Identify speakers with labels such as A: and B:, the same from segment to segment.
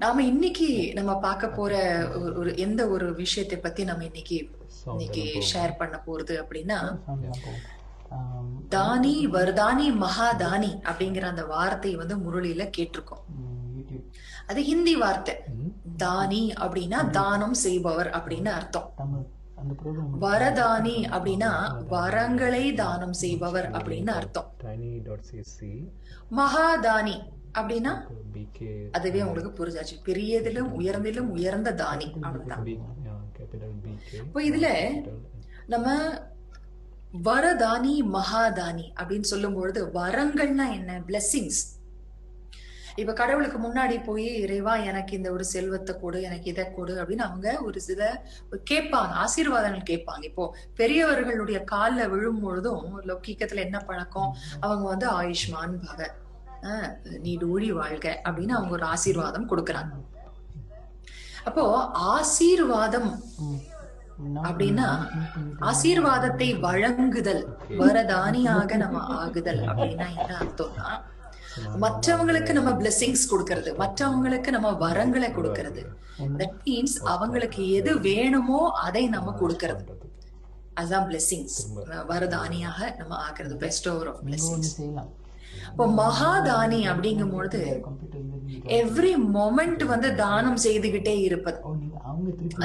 A: நாம இன்னைக்கு நம்ம பார்க்க போற ஒரு எந்த ஒரு விஷயத்தை பத்தி நம்ம இன்னைக்கு இன்னைக்கு ஷேர் பண்ண போறது அப்படின்னா, தானி வர்தானி மகாதானி அப்படிங்கிற அந்த வார்த்தை வந்து முரளியில கேட்டிருக்கோம். அது ஹிந்தி வார்த்தை. தானி அப்படின்னா தானம் செய்பவர் அப்படின்னு அர்த்தம். வரதானி அப்படின்னா வரங்களை தானம் செய்பவர் அப்படின்னு அர்த்தம். மகாதானி அப்படின்னா அதுவே உங்களுக்கு புரிஞ்சாச்சு. பெரியதிலும் உயர்ந்திலும் உயர்ந்த தானி, அவ்வளவுதான். இப்போ இதுல நம்ம வரதானி மகாதானி அப்படின்னு சொல்லும் பொழுது வரங்கள்னா என்ன? பிளெஸிங்ஸ். இப்ப கடவுளுக்கு முன்னாடி போய் இறைவா எனக்கு இந்த ஒரு செல்வத்தை கொடு, எனக்கு இதை கொடு அப்படின்னு அவங்க ஒரு சில கேட்பாங்க, ஆசீர்வாதங்கள் கேட்பாங்க. இப்போ பெரியவர்களுடைய காலில் விழும் பொழுதும் லௌகிக்கத்துல என்ன பழக்கம்? அவங்க வந்து ஆயுஷ்மான் பவ, நீடூழி வாழ்க அப்படின்னு அவங்க ஒரு ஆசீர்வாதம் கொடுக்கறாங்க. அப்போ ஆசீர்வாதம் அப்படின்னா ஆசீர்வாதத்தை வழங்குதல், வரதானியாக நம்ம ஆகுதல் அப்படின்னா என்ன அர்த்தம்னா, மற்றவங்களுக்கு நம்ம பிளெஸிங்ஸ் கொடுக்கறது, மற்றவங்களுக்கு நம்ம வரங்களை கொடுக்கறது. தட் மீன்ஸ் அவங்களுக்கு எது வேணுமோ அதை நம்ம கொடுக்கறது. அதுதான் பிளெஸிங்ஸ். வரதானியாக நம்ம ஆகிறது, பெஸ்டோவர் ஆஃப் பிளெஸிங்ஸ். இப்போ மகாதானி அப்படிங்கும் பொழுது எவ்ரி மொமெண்ட் வந்து தானம் செய்துகிட்டே இருப்பது.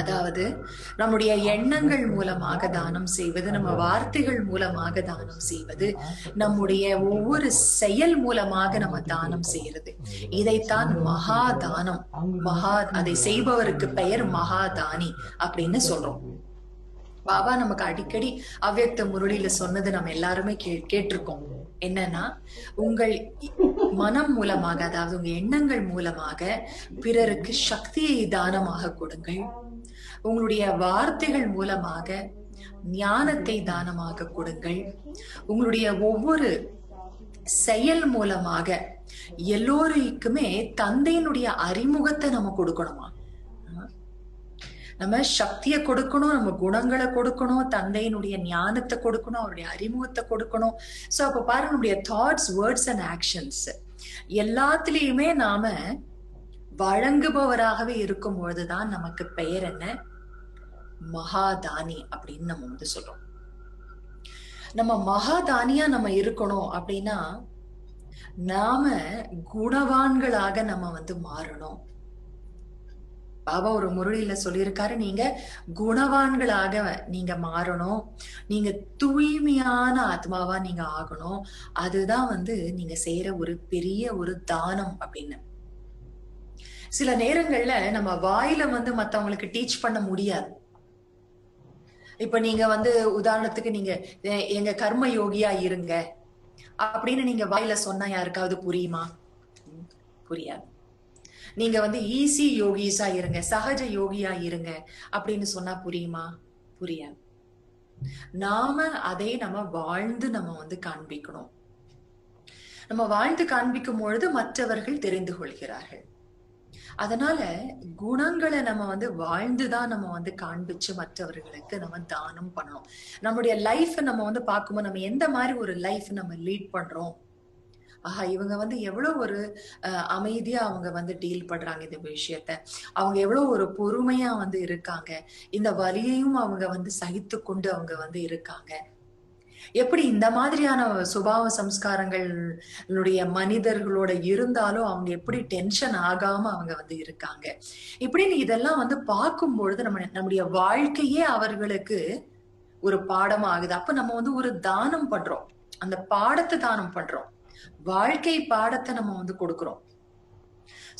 A: அதாவது நம்முடைய எண்ணங்கள் மூலமாக தானம் செய்வது, நம்ம வார்த்தைகள் மூலமாக தானம் செய்வது, நம்முடைய ஒவ்வொரு செயல் மூலமாக நம்ம தானம் செய்யறது. இதைத்தான் மகாதானம், அதை செய்பவருக்கு பெயர் மகாதானி அப்படின்னு சொல்றோம். பாபா நமக்கு அடிக்கடி அவ்யக்த முரளியில சொன்னது நம்ம எல்லாருமே கேட்டிருக்கோம். என்னன்னா, உங்கள் மனம் மூலமாக, அதாவது உங்க எண்ணங்கள் மூலமாக பிறருக்கு சக்தியை தானமாக கொடுங்கள். உங்களுடைய வார்த்தைகள் மூலமாக ஞானத்தை தானமாக கொடுங்கள். உங்களுடைய ஒவ்வொரு செயல் மூலமாக எல்லோருக்குமே தந்தையினுடைய அறிமுகத்தை நம்ம கொடுக்கணுமா? நம்ம சக்தியை கொடுக்கணும், நம்ம குணங்களை கொடுக்கணும், தந்தையினுடைய ஞானத்தை கொடுக்கணும், அவருடைய அறிமுகத்தை கொடுக்கணும். சோ அப்ப பாருங்க, நம்முடைய தாட்ஸ், வேர்ட்ஸ் அண்ட் ஆக்ஷன்ஸ் எல்லாத்துலயுமே நாம வழங்குபவராகவே இருக்கும் பொழுதுதான் நமக்கு பெயர் என்ன? மகாதானி அப்படின்னு நம்ம வந்து சொல்றோம். நம்ம மகாதானியா நம்ம இருக்கணும் அப்படின்னா நாம குணவான்களாக நம்ம வந்து மாறணும். பாபா ஒரு முரளியில சொல்லியிருக்காரு, நீங்க குணவான்களாக நீங்க மாறணும், நீங்க தூய்மையான ஆத்மாவா நீங்க ஆகணும். அதுதான் வந்து நீங்க செய்யற ஒரு பெரிய ஒரு தானம் அப்படின்னு. சில நேரங்கள்ல நம்ம வாயில வந்து மத்தவங்களுக்கு டீச் பண்ண முடியாது. இப்ப நீங்க வந்து உதாரணத்துக்கு நீங்க எங்க கர்ம யோகியா இருங்க அப்படின்னு நீங்க வாயில சொன்னா யாருக்காவது புரியுமா? புரியாது. நீங்க வந்து ஈஸி யோகிஸா இருங்க, சகஜ யோகியா இருங்க அப்படின்னு சொன்னா புரியுமா? புரியாது. நாம அதை நம்ம வாழ்ந்து நம்ம வந்து காண்பிக்கணும். நம்ம வாழ்ந்து காண்பிக்கும் பொழுது மற்றவர்கள் தெரிந்து கொள்கிறார்கள். அதனால குணங்களை நம்ம வந்து வாழ்ந்துதான் நம்ம வந்து காண்பிச்சு மற்றவர்களுக்கு நம்ம தானம் பண்ணணும். நம்முடைய லைஃப் நம்ம வந்து பார்க்கும்போது நம்ம எந்த மாதிரி ஒரு லைஃப் நம்ம லீட் பண்றோம். இவங்க வந்து எவ்வளவு ஒரு அமைதியா அவங்க வந்து டீல் பண்றாங்க இந்த விஷயத்த, அவங்க எவ்வளவு ஒரு பொறுமையா வந்து இருக்காங்க, இந்த வலியையும் அவங்க வந்து சகித்து கொண்டு அவங்க வந்து இருக்காங்க. எப்படி இந்த மாதிரியான சுபாவ சம்ஸ்காரங்களுடைய மனிதர்களோட இருந்தாலும் அவங்க எப்படி டென்ஷன் ஆகாம அவங்க வந்து இருக்காங்க. இப்படின்னு இதெல்லாம் வந்து பார்க்கும் பொழுது நம்முடைய வாழ்க்கையே அவர்களுக்கு ஒரு பாடம் ஆகுது. அப்ப நம்ம வந்து ஒரு தானம் பண்றோம், அந்த பாடத்தை தானம் பண்றோம், வாழ்க்கை பாடத்தை நம்ம வந்து கொடுக்கிறோம்.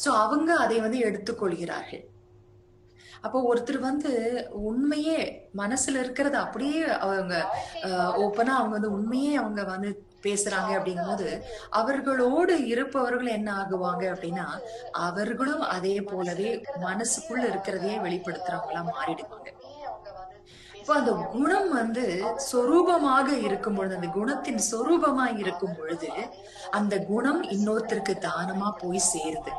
A: சோ அவங்க அதை வந்து எடுத்துக்கொள்கிறார்கள். அப்போ ஒருத்தர் வந்து உண்மையே மனசுல இருக்கிறது அப்படியே அவங்க ஓப்பனா அவங்க வந்து உண்மையே அவங்க வந்து பேசுறாங்க அப்படிங்கும் போது அவர்களோடு இருப்பவர்கள் என்ன ஆகுவாங்க அப்படின்னா, அவர்களும் அதே போலவே மனசுக்குள்ள இருக்கிறதையே வெளிப்படுத்துறவங்களா மாறிடுவாங்க. இப்போ அந்த குணம் வந்து சொரூபமாக இருக்கும் பொழுது, அந்த குணத்தின் சொரூபமா இருக்கும் பொழுது அந்த குணம் இன்னொருத்தருக்கு தானமா போய் சேருது.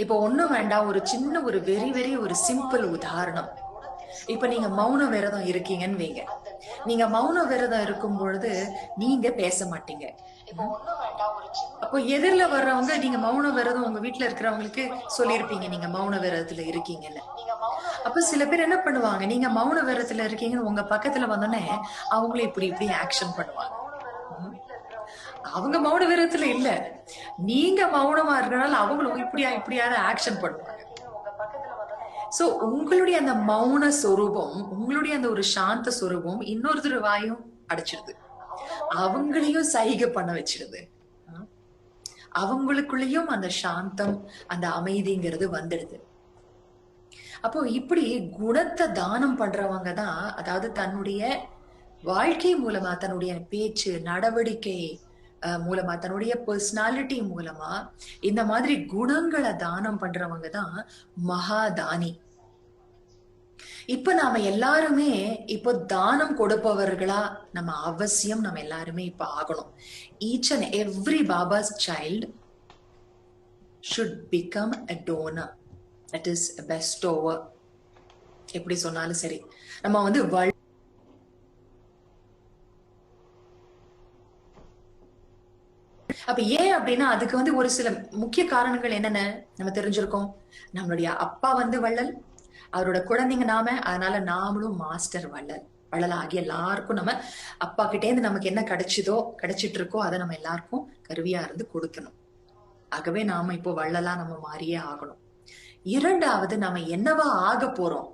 A: இப்போ ஒண்ணும் வேண்டாம், ஒரு சின்ன ஒரு வெரி வெரி ஒரு சிம்பிள் உதாரணம். இப்ப நீங்க மௌன விரதம் இருக்கீங்கன்னு வைங்க. நீங்க மௌன விரதம் இருக்கும் பொழுது நீங்க பேச மாட்டீங்க. அப்போ எதிரில வர்றவங்க நீங்க மௌன விரதம் உங்க வீட்டுல இருக்கிறவங்களுக்கு சொல்லியிருப்பீங்க நீங்க மௌன விரதத்துல இருக்கீங்கன்னு. அப்ப சில பேர் என்ன பண்ணுவாங்க, நீங்க மௌன விரதத்துல இருக்கீங்கன்னு உங்க பக்கத்துல வந்தோடனே அவங்களும் இப்படி இப்படி ஆக்ஷன் பண்ணுவாங்க. அவங்க மௌன விரதத்துல இல்ல, நீங்க மௌனமா இருக்கனால அவங்களும் இப்படியாவது ஆக்ஷன் பண்ணுவாங்க. சோ உங்களுடைய அந்த மௌன சொரூபம், உங்களுடைய அந்த ஒரு சாந்த சொரூபம் இன்னொருத்தர் வாயும் அடைச்சிடுது, அவங்களையும் சைகை பண்ண வச்சிடுது. அவங்களுக்குள்ளேயும் அந்த சாந்தம் அந்த அமைதிங்கிறது வந்துடுது. அப்போ இப்படி குணத்தை தானம் பண்றவங்க தான், அதாவது தன்னுடைய வாழ்க்கை மூலமா, தன்னுடைய பேச்சு நடவடிக்கை மூலமா, தன்னுடைய பர்சனாலிட்டி மூலமா இந்த மாதிரி குணங்களை தானம் பண்றவங்க தான் மகாதானி. இப்ப நாம எல்லாருமே இப்போ தானம் கொடுப்பவர்களா நம்ம அவசியம் நம்ம எல்லாருமே இப்ப ஆகணும். ஈச் அண்ட் எவ்ரி பாபாஸ் child should become a donor, that is a bestower. எப்படி சொன்னாலும் சரி, நம்ம வந்து அப்ப ஏன் அப்படின்னா அதுக்கு வந்து ஒரு சில முக்கிய காரணங்கள் என்னென்ன நம்ம தெரிஞ்சிருக்கோம். நம்மளுடைய அப்பா வந்து வள்ளல், அவரோட குழந்தைங்க நாம, அதனால நாமளும் மாஸ்டர் வள்ளல். வள்ளலாகி எல்லாருக்கும் நம்ம அப்பா கிட்டே இருந்து நமக்கு என்ன கிடைச்சிட்டு இருக்கோ அதை நம்ம எல்லாருக்கும் கருவியா இருந்து கொடுக்கணும். ஆகவே நாம இப்போ வள்ளலா நம்ம மாறியே ஆகணும். இரண்டாவது, நம்ம என்னவா ஆக போறோம்,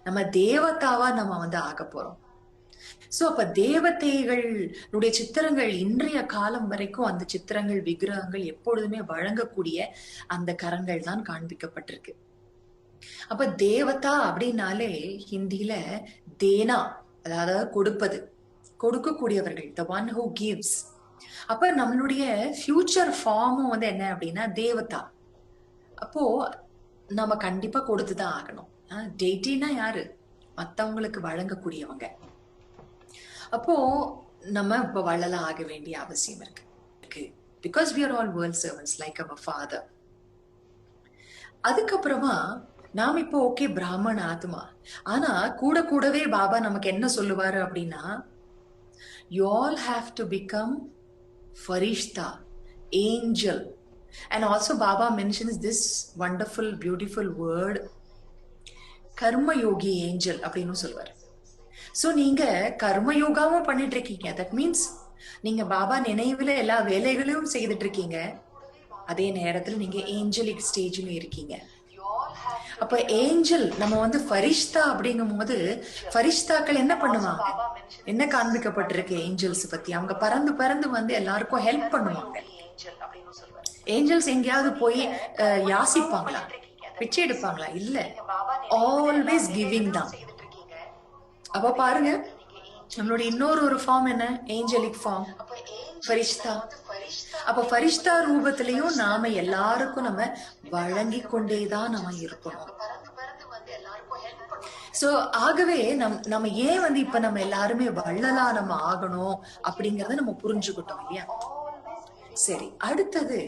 A: நம்ம தேவதாவா நம்ம வந்து ஆக போறோம். சோ அப்ப தேவதைகளுடைய சித்திரங்கள் இன்றைய காலம் வரைக்கும் அந்த சித்திரங்கள் விக்கிரகங்கள் எப்பொழுதுமே வழங்கக்கூடிய அந்த கரங்கள் தான் காண்பிக்கப்பட்டிருக்கு. அப்ப தேவதா அப்படின்னாலே ஹிந்தியில தேனா, அதாவது கொடுப்பது, கொடுக்கக்கூடியவர்கள், the one who gives. அப்ப நம்மளுடைய ஃபியூச்சர் ஃபார்மும் வந்து என்ன அப்படின்னா தேவதா. அப்போ நம்ம கண்டிப்பா கொடுத்துதான் ஆகணும். டெய்டினா யாரு, மத்தவங்களுக்கு வழங்கக்கூடியவங்க. அப்போ நம்ம இப்ப வள்ளலா ஆக வேண்டிய அவசியம் இருக்கு. Because we are all world servants like our father. அதுக்கப்புறமா நாம இப்போ ஓகே பிராமண ஆத்மா, ஆனா கூடவே பாபா நமக்கு என்ன சொல்லுவாரு அப்படின்னா, you all have to become farishta, angel. And also Baba mentions this wonderful beautiful word karma yogi angel அப்படின்னு சொல்லுவாரு. சோ நீங்க கர்ம யோகாவும் பண்ணிட்டு இருக்கீங்க, தட் மீன்ஸ் நீங்க பாபா நினைவுல எல்லா வேலைகளையும் செய்துட்டு இருக்கீங்க, அதே நேரத்துல நீங்க ஏஞ்சலிக் ஸ்டேஜ்ல இருக்கீங்க. அப்ப ஏஞ்சல் நம்ம வந்து ஃபரிஷ்தா அப்படிங்கும் போது, ஃபரிஷ்தாக்கள் என்ன பண்ணுவாங்க, என்ன காண்பிக்கப்பட்டிருக்கு ஏஞ்சல்ஸ் பத்தி, அவங்க பறந்து வந்து எல்லாருக்கும் ஹெல்ப் பண்ணுவாங்க. ஏஞ்சல்ஸ் எங்கேயாவது போய் யாசிப்பாங்களா, பிச்சை எடுப்பாங்களா? இல்ல, ஆல்வேஸ் கிவிங் தான். அப்ப பாருங்க, நம்மளோட இன்னொரு ஒரு ஃபார்ம் என்ன, ஏஞ்சலிக் ஃபார்ம், ஃபரிஷ்தா. அப்ப ஃபரிஷ்தா ரூபத்திலையும் நாம எல்லாருக்கும் நம்ம வழங்கி கொண்டேதான் நம்ம இருக்கணும். சோ ஆகவே நம்ம ஏன் வந்து இப்ப நம்ம எல்லாருமே வள்ளலா நம்ம ஆகணும் அப்படிங்கறத நம்ம புரிஞ்சுக்கிட்டோம் இல்லையா? சரி, அடுத்தது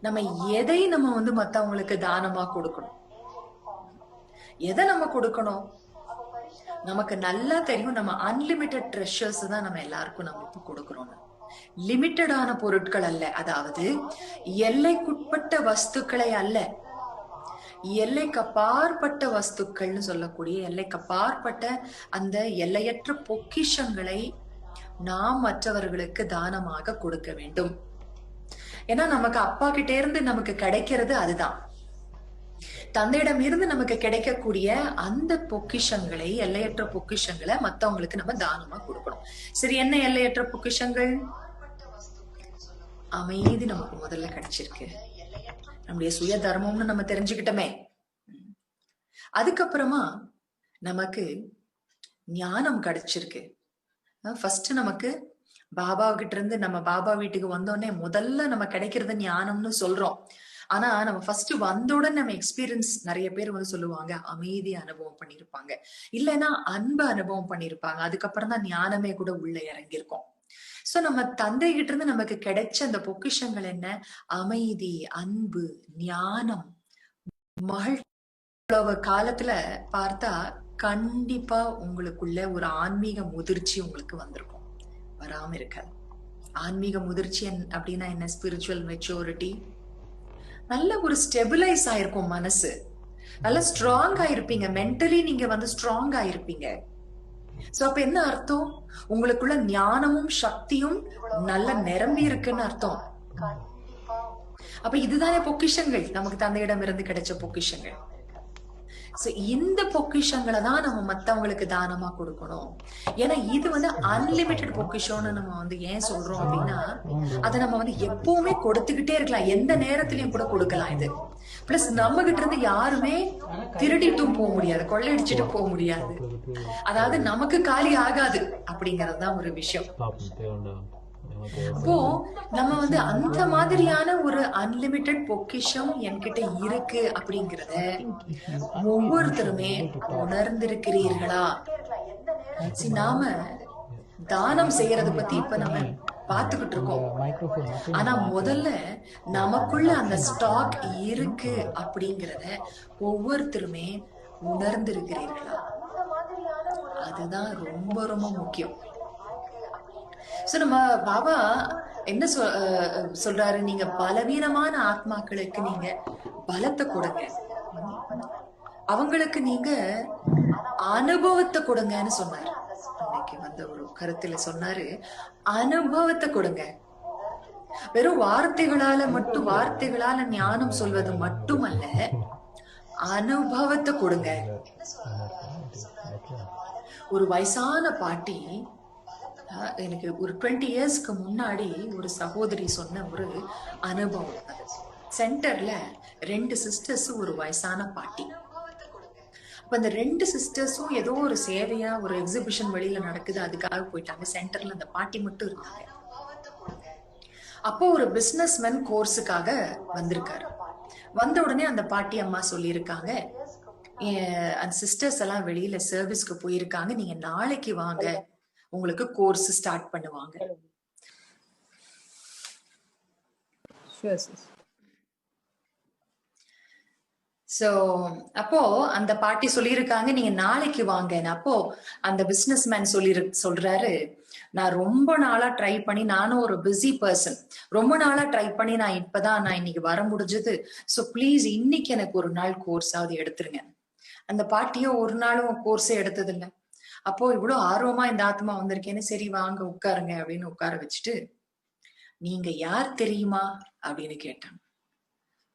A: நம்ம எதை நம்ம வந்து மத்தவங்களுக்கு தானமா கொடுக்கணும், எதை நம்ம கொடுக்கணும்? நமக்கு நல்லா தெரியும், நம்ம அன்லிமிட்டெட் ட்ரெஷர்ஸ் தான் நம்ம எல்லாருக்கும் நம்ம இப்ப கொடுக்கறோம். லிமிட்டடான பொருட்கள் அல்ல, அதாவது எல்லைக்குட்பட்ட வஸ்துக்களை அல்ல, எல்லைக்கு அப்பாற்பட்ட வஸ்துக்கள்னு சொல்லக்கூடிய எல்லைக்கு அப்பாற்பட்ட அந்த எல்லையற்ற பொக்கிஷங்களை நாம் மற்றவர்களுக்கு தானமாக கொடுக்க வேண்டும். ஏன்னா நமக்கு அப்பா கிட்டே இருந்து நமக்கு கிடைக்கிறது அதுதான். தந்தையிடம் இருந்து நமக்கு கிடைக்கக்கூடிய அந்த பொக்கிஷங்களை, எல்லையற்ற பொக்கிஷங்களை மத்தவங்களுக்கு நம்ம தானமா கொடுக்கணும். சரி, என்ன எல்லையற்ற பொக்கிஷங்கள்? அமைதி நமக்கு முதல்ல கிடைச்சிருக்கு, நம்முடைய சுய தர்மம்னு நம்ம தெரிஞ்சுக்கிட்டோமே. அதுக்கப்புறமா நமக்கு ஞானம் கிடைச்சிருக்கு. ஃபர்ஸ்ட் நமக்கு பாபா கிட்ட இருந்து, நம்ம பாபா வீட்டுக்கு வந்தோடனே முதல்ல நம்ம கிடைக்கிறது ஞானம்னு சொல்றோம். ஆனா நம்ம ஃபர்ஸ்ட் வந்தோடனே நம்ம எக்ஸ்பீரியன்ஸ், நிறைய பேர் வந்து சொல்லுவாங்க அமைதி அனுபவம் பண்ணிருப்பாங்க, இல்லைன்னா அன்பு அனுபவம் பண்ணிருப்பாங்க, அதுக்கப்புறம் தான் ஞானமே கூட உள்ள இறங்கியிருக்கோம். சோ நம்ம தந்தை கிட்ட இருந்து நமக்கு கிடைச்ச அந்த பொக்கிஷங்கள் என்ன? அமைதி, அன்பு, ஞானம், மகிழ்ச்சி. காலத்துல பார்த்தா கண்டிப்பா உங்களுக்குள்ள ஒரு ஆன்மீக முதிர்ச்சி உங்களுக்கு வந்திருக்கும், வராம இருக்காது. ஆன்மீக முதிர்ச்சி அப்படின்னா என்ன? Spiritual maturity. நல்ல ஒரு ஸ்டெபிலைஸ் ஆயிருக்கும் மனசு, நல்ல ஸ்ட்ராங் ஆயிருப்பீங்க, மென்டலி நீங்க வந்து ஸ்ட்ராங் ஆயிருப்பீங்க. சோ அப்ப என்ன அர்த்தம்? உங்களுக்குள்ள ஞானமும் சக்தியும் நல்ல நிரம்பி இருக்குன்னு அர்த்தம். அப்ப இதுதானே பொக்கிஷங்கள், நமக்கு தந்தையிடம் இருந்து கிடைச்ச பொக்கிஷங்கள். இந்த பொக்கிஷங்களை தான் நம்ம மத்தவங்களுக்கு தானமா கொடுக்கணும். ஏன்னா இது வந்து அன்லிமிட்டெட் பொக்கிஷம்னு நம்ம வந்து ஏன் சொல்றோம் அப்படின்னா, அதை நம்ம வந்து எப்பவுமே கொடுத்துக்கிட்டே இருக்கலாம், எந்த நேரத்திலயும் கூட கொடுக்கலாம். இது பிளஸ் நம்ம கிட்ட இருந்து யாருமே திருடிட்டும் போக முடியாது, கொள்ளையடிச்சுட்டு போக முடியாது. அதாவது நமக்கு காலி ஆகாது அப்படிங்கறதுதான் ஒரு விஷயம். அப்போ நம்ம வந்து அந்த மாதிரியான ஒரு அன்லிமிட்டெட் பொக்கிஷம் என்கிட்ட இருக்கு அப்படிங்கறத ஒவ்வொருத்தருமே உணர்ந்திருக்கிறீர்களா? நாம தானம் செய்யறத பத்தி இப்ப நம்ம பாத்துக்கிட்டு இருக்கோம். ஆனா முதல்ல நமக்குள்ள அந்த ஸ்டாக் இருக்கு அப்படிங்கறத ஒவ்வொருத்தருமே உணர்ந்திருக்கிறீர்களா? அதுதான் ரொம்ப ரொம்ப முக்கியம். சோ நம்ம பாபா என்ன சொல்றாரு, நீங்க பலவீனமான ஆத்மாக்களுக்கு நீங்க பலத்தை கொடுங்க, அவங்களுக்கு நீங்க அனுபவத்தை கொடுங்கன்னு சொன்னாரு. இன்னைக்கு வந்த ஒரு கருத்துல சொன்னாரு, அனுபவத்தை கொடுங்க. வெறும் வார்த்தைகளால ஞானம் சொல்வது மட்டுமல்ல, அனுபவத்தை கொடுங்க. ஒரு வயசான பாட்டி, எனக்கு ஒரு 20 இயர்ஸ்க்கு முன்னாடி ஒரு சகோதரி சொன்ன ஒரு அனுபவம். சென்டர்ல 2 சிஸ்டர்ஸ், ஒரு வயசான பாட்டி. அப்ப அந்த 2 சிஸ்டர்ஸும் ஏதோ ஒரு சேவையா ஒரு எக்ஸிபிஷன் வெளியில நடக்குது, அதுக்காக போயிட்டாங்க. சென்டர்ல அந்த பாட்டி மட்டும் இருந்தாங்க. அப்போ ஒரு பிசினஸ்மேன் கோர்ஸுக்காக வந்திருக்காரு. வந்த உடனே அந்த பாட்டி அம்மா சொல்லியிருக்காங்க, அந்த சிஸ்டர்ஸ் எல்லாம் வெளியில சர்வீஸ்க்கு போயிருக்காங்க, நீங்க நாளைக்கு வாங்க, உங்களுக்கு கோர்ஸ் ஸ்டார்ட் பண்ணுவாங்க. சோ அப்போ அந்த பாட்டி சொல்லியிருக்காங்க, நீங்க நாளைக்கு வாங்க. அப்போ அந்த பிசினஸ் மேன் சொல்றாரு, நான் ரொம்ப நாளா ட்ரை பண்ணி, நானும் ஒரு பிஸி பர்சன், ரொம்ப நாளா ட்ரை பண்ணி நான் இப்பதான் இன்னைக்கு வர முடிஞ்சது. சோ ப்ளீஸ் இன்னைக்கு எனக்கு ஒரு நாள் கோர்ஸாவது எடுத்துருங்க. அந்த பாட்டியோ ஒரு நாளும் கோர்ஸே எடுத்தது இல்லை. அப்போ இவ்வளவு ஆர்வமா இந்த ஆத்மா வந்திருக்கேன்னு, சரி வாங்க உட்காருங்க அப்படின்னு உட்கார வச்சுட்டு, நீங்க யார் தெரியுமா அப்படின்னு கேட்டாங்க.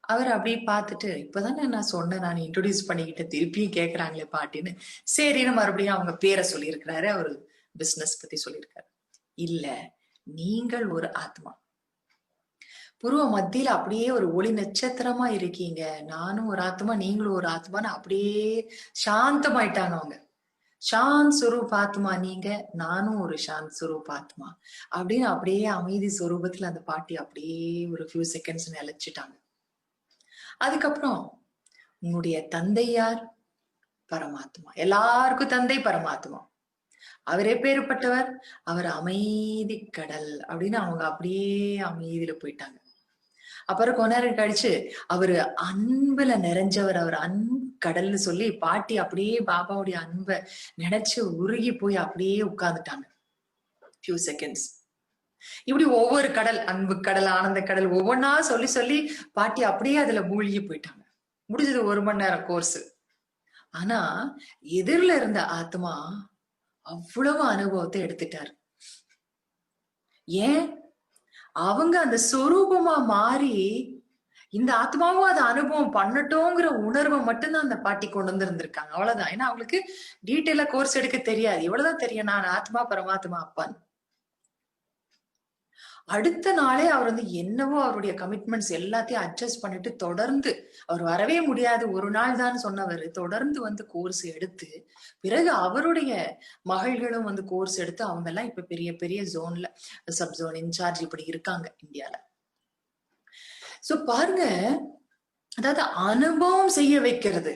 A: அவர் அப்படியே பார்த்துட்டு, இப்பதானே நான் சொன்னேன், நான் இன்ட்ரோடியூஸ் பண்ணிக்கிட்டு திருப்பியும் கேட்கறாங்களே பாட்டின்னு, சரின்னு மறுபடியும் அவங்க பேரை சொல்லியிருக்கிறாரு. அவரு பிசினஸ் பத்தி சொல்லியிருக்காரு. இல்ல, நீங்கள் ஒரு ஆத்மா, புருவ மத்தியில அப்படியே ஒரு ஒளி நட்சத்திரமா இருக்கீங்க, நானும் ஒரு ஆத்மா நீங்களும் ஒரு ஆத்மான்னு அப்படியே சாந்தமாயிட்டாங்க அவங்க. சாந்த் சுரூப் ஆத்மா நீங்க, நானும் ஒரு சாந்த் சுரூப் ஆத்மா அப்படின்னு அப்படியே அமைதி சுரூபத்துல அந்த பாட்டி அப்படியே ஒரு ஃபியூ செகண்ட்ஸ் நிலைச்சிட்டாங்க. அதுக்கப்புறம், உங்களுடைய தந்தை யார்? பரமாத்மா. எல்லாருக்கும் தந்தை பரமாத்மா. அவர் எப்பேற்பட்டவர்? அவர் அமைதி கடல் அப்படின்னு அவங்க அப்படியே அமைதியில போயிட்டாங்க. அப்புறம் கொஞ்ச நேரம் கழிச்சு, அவரு அன்புல நிறைஞ்சவர், அவர் அன்பு கடல்னு சொல்லி பாட்டி அப்படியே பாபாவுடைய அன்பை நினைச்சு உருகி போய் அப்படியே உட்கார்ந்துட்டாங்க ஃபியூ செகண்ட்ஸ். இப்படி ஒவ்வொரு கடல், அன்பு கடல், ஆனந்த கடல், ஒவ்வொன்னா சொல்லி சொல்லி பாட்டி அப்படியே அதுல மூழ்கி போயிட்டாங்க. முடிஞ்சது 1 மணி நேரம் கோர்ஸ். ஆனா எதிரில இருந்த ஆத்மா அவ்வளவு அனுபவத்தை எடுத்துட்டாரு. ஏன்? அவங்க அந்த சொரூபமா மாறி இந்த ஆத்மாவும் அதை அனுபவம் பண்ணட்டோங்கிற உணர்வை மட்டும்தான் அந்த பாட்டி கொண்டு வந்திருந்திருக்காங்க. அவ்வளவுதான். ஏன்னா அவங்களுக்கு டீட்டெயிலா கோர்ஸ் எடுக்க தெரியாது. இவ்வளவுதான் தெரியும், நான் ஆத்மா பரமாத்மா அப்பான்னு. அடுத்த நாளே அவர் வந்து என்னவோ அவருடைய கமிட்மெண்ட்ஸ் எல்லாத்தையும் அட்ஜஸ்ட் பண்ணிட்டு, தொடர்ந்து அவர் வரவே முடியாது, ஒரு நாள் தான் சொன்னவர், தொடர்ந்து வந்து கோர்ஸ் எடுத்து, பிறகு அவருடைய மகள்களும் வந்து கோர்ஸ் எடுத்து, அவங்க எல்லாம் இப்ப பெரிய பெரிய ஜோன்ல சப் ஜோன் இன்சார்ஜ் இப்படி இருக்காங்க இந்தியால. சோ பாருங்க, அதாவது அனுபவம் செய்ய வைக்கிறது,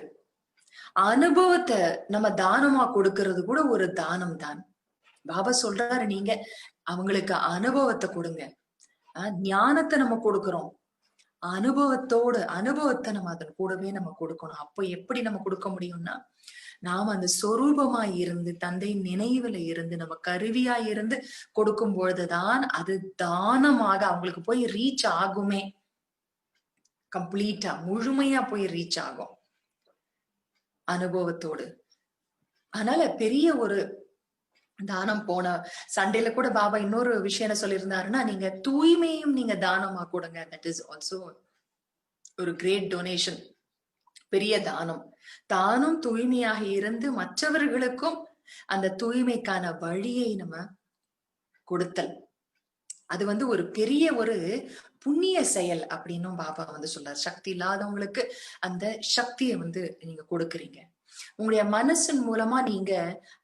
A: அனுபவத்தை நம்ம தானமா கொடுக்கறது கூட ஒரு தானம் தான். பாபா சொல்றாரு, நீங்க அவங்களுக்கு அனுபவத்தை கொடுங்க. ஞானத்தை நம்ம கொடுக்கிறோம், அனுபவத்தை நம்ம அதன் கூடவே நம்ம கொடுக்கணும். அப்போ எப்படி நம்ம கொடுக்க முடியும்னா, நாம அந்த சொரூபமாய் இருந்து தந்தை நினைவுல இருந்து நம்ம கருவியாய் இருந்து கொடுக்கும் பொழுதுதான் அது தானமாக அவங்களுக்கு போய் ரீச் ஆகுமே. கம்ப்ளீட்டா முழுமையா போய் ரீச் ஆகும் அனுபவத்தோடு. அதனால பெரிய ஒரு தானம். போன சண்டேல கூட பாபா இன்னொரு விஷயம் என்ன சொல்லியிருந்தாருன்னா, நீங்க தூய்மையும் நீங்க தானமா கொடுங்க. தட் இஸ் ஆல்சோ ஒரு கிரேட் டொனேஷன், பெரிய தானம். தானும் தூய்மையாக இருந்து மற்றவர்களுக்கும் அந்த தூய்மைக்கான வழியை நம்ம கொடுத்தல், அது ஒரு பெரிய ஒரு புண்ணிய செயல் அப்படின்னும் பாபா சொல்றாரு. சக்தி இல்லாதவங்களுக்கு அந்த சக்தியை நீங்க கொடுக்குறீங்க. உங்களுடைய மனசின் மூலமா நீங்க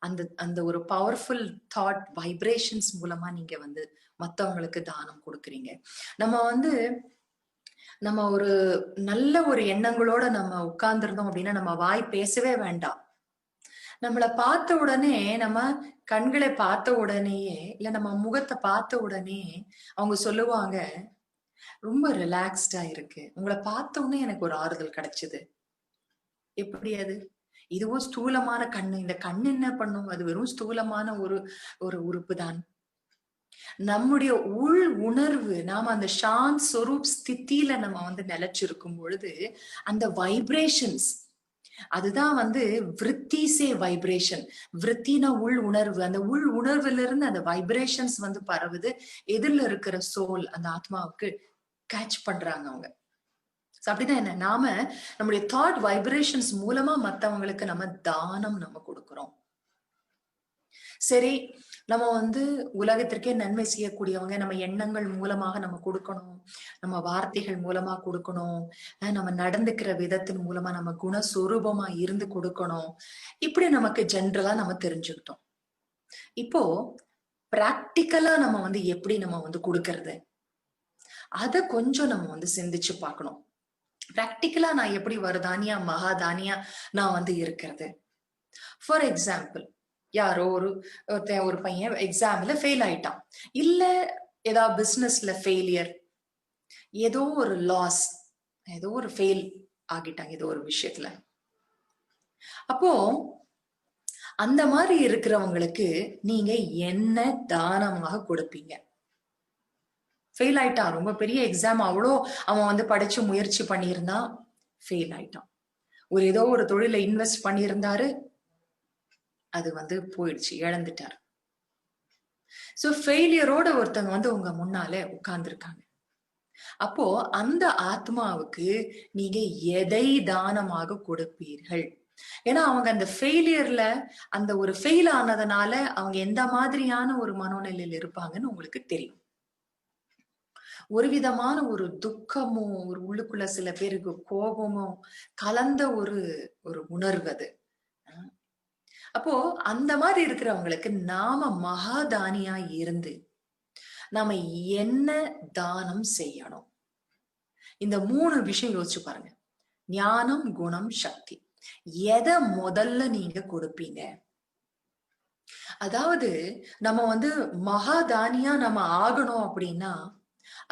A: அந்த அந்த ஒரு பவர்ஃபுல் தாட் வைப்ரேஷன்ஸ் மூலமா நீங்க மத்தவங்களுக்கு தானம் கொடுக்குறீங்க. நம்ம ஒரு நல்ல ஒரு எண்ணங்களோட நம்ம உட்கார்ந்துருந்தோம் அப்படின்னா நம்ம வாய் பேசவே வேண்டாம். நம்மள பார்த்த உடனே, நம்ம கண்களை பார்த்த உடனேயே, இல்ல நம்ம முகத்தை பார்த்த உடனே அவங்க சொல்லுவாங்க, ரொம்ப ரிலாக்ஸ்டா இருக்கு, உங்களை பார்த்த உடனே எனக்கு ஒரு ஆறுதல் கிடைச்சது. எப்படி அது? இதுவும் ஸ்தூலமான கண்ணு. இந்த கண்ணு என்ன பண்ணும்? அது வெறும் ஸ்தூலமான ஒரு ஒரு உறுப்பு தான். நம்முடைய உள் உணர்வு, நாம அந்த சாந்த் ஸ்வரூப் ஸ்திதியில நம்ம நிலைச்சிருக்கும் பொழுது அந்த வைப்ரேஷன்ஸ், அதுதான் விருத்திசே வைப்ரேஷன். விருத்தினா உள் உணர்வு. அந்த உள் உணர்வுல இருந்து அந்த வைப்ரேஷன்ஸ் பரவுது. எதிரில இருக்கிற சோல், அந்த ஆத்மாவுக்கு கேட்ச் பண்றாங்க அவங்க. அப்படிதான் என்ன, நாம நம்முடைய தாட் வைப்ரேஷன்ஸ் மூலமா மத்தவங்களுக்கு நம்ம தானம் நம்ம கொடுக்கிறோம். சரி, நம்ம உலகத்திற்கே நன்மை செய்யக்கூடியவங்க, நம்ம எண்ணங்கள் மூலமாக நம்ம கொடுக்கணும், நம்ம வார்த்தைகள் மூலமா கொடுக்கணும், நம்ம நடந்துக்கிற விதத்தின் மூலமா நம்ம குணஸ்வரூபமா இருந்து கொடுக்கணும். இப்படி நமக்கு ஜென்ரலா நம்ம தெரிஞ்சுக்கிட்டோம். இப்போ பிராக்டிக்கலா நம்ம எப்படி நம்ம கொடுக்கறது, அத கொஞ்சம் நம்ம சிந்திச்சு பார்க்கணும். பிராக்டிக்கலா நான் எப்படி வரதானியா மகாதானியா நான் இருக்கிறது. ஃபார் எக்ஸாம்பிள், யாரோ ஒரு பையன் எக்ஸாம்ல ஃபெயில் ஆயிட்டான், இல்ல ஏதாவது பிசினஸ்ல ஃபெயிலியர், ஏதோ ஒரு லாஸ், ஏதோ ஒரு ஃபெயில் ஆகிட்டாங்க ஏதோ ஒரு விஷயத்துல. அப்போ அந்த மாதிரி இருக்கிறவங்களுக்கு நீங்க என்ன தானமாக கொடுப்பீங்க? ஃபெயில் ஆயிட்டான், ரொம்ப பெரிய எக்ஸாம், அவ்வளோ அவன் படிச்சு முயற்சி பண்ணியிருந்தான், ஃபெயில் ஆயிட்டான். ஏதோ ஒரு தொழில இன்வெஸ்ட் பண்ணியிருந்தாரு, அது போயிடுச்சு, இழந்துட்டாரு. சோ ஃபெயிலியரோட ஒருத்தவங்க உங்க முன்னால உட்கார்ந்துருக்காங்க. அப்போ அந்த ஆத்மாவுக்கு நீங்க எதை தானமாக கொடுப்பீர்கள்? ஏன்னா அவங்க அந்த ஃபெயிலியர்ல, அந்த ஒரு ஃபெயில் ஆனதுனால அவங்க எந்த மாதிரியான ஒரு மனோநிலையில் இருப்பாங்கன்னு உங்களுக்கு தெரியும். ஒரு விதமான ஒரு துக்கமும், ஒரு உள்ளுக்குள்ள சில பேருக்கு கோபமும் கலந்த ஒரு ஒரு உணர்வு அது. அப்போ அந்த மாதிரி இருக்கிறவங்களுக்கு நாம மகாதானியா இருந்து நாம என்ன தானம் செய்யணும்? இந்த 3 விஷயம் யோசிச்சு பாருங்க. ஞானம், குணம், சக்தி. எதை முதல்ல நீங்க கொடுப்பீங்க? அதாவது நம்ம மகாதானியா நம்ம ஆகணும் அப்படின்னா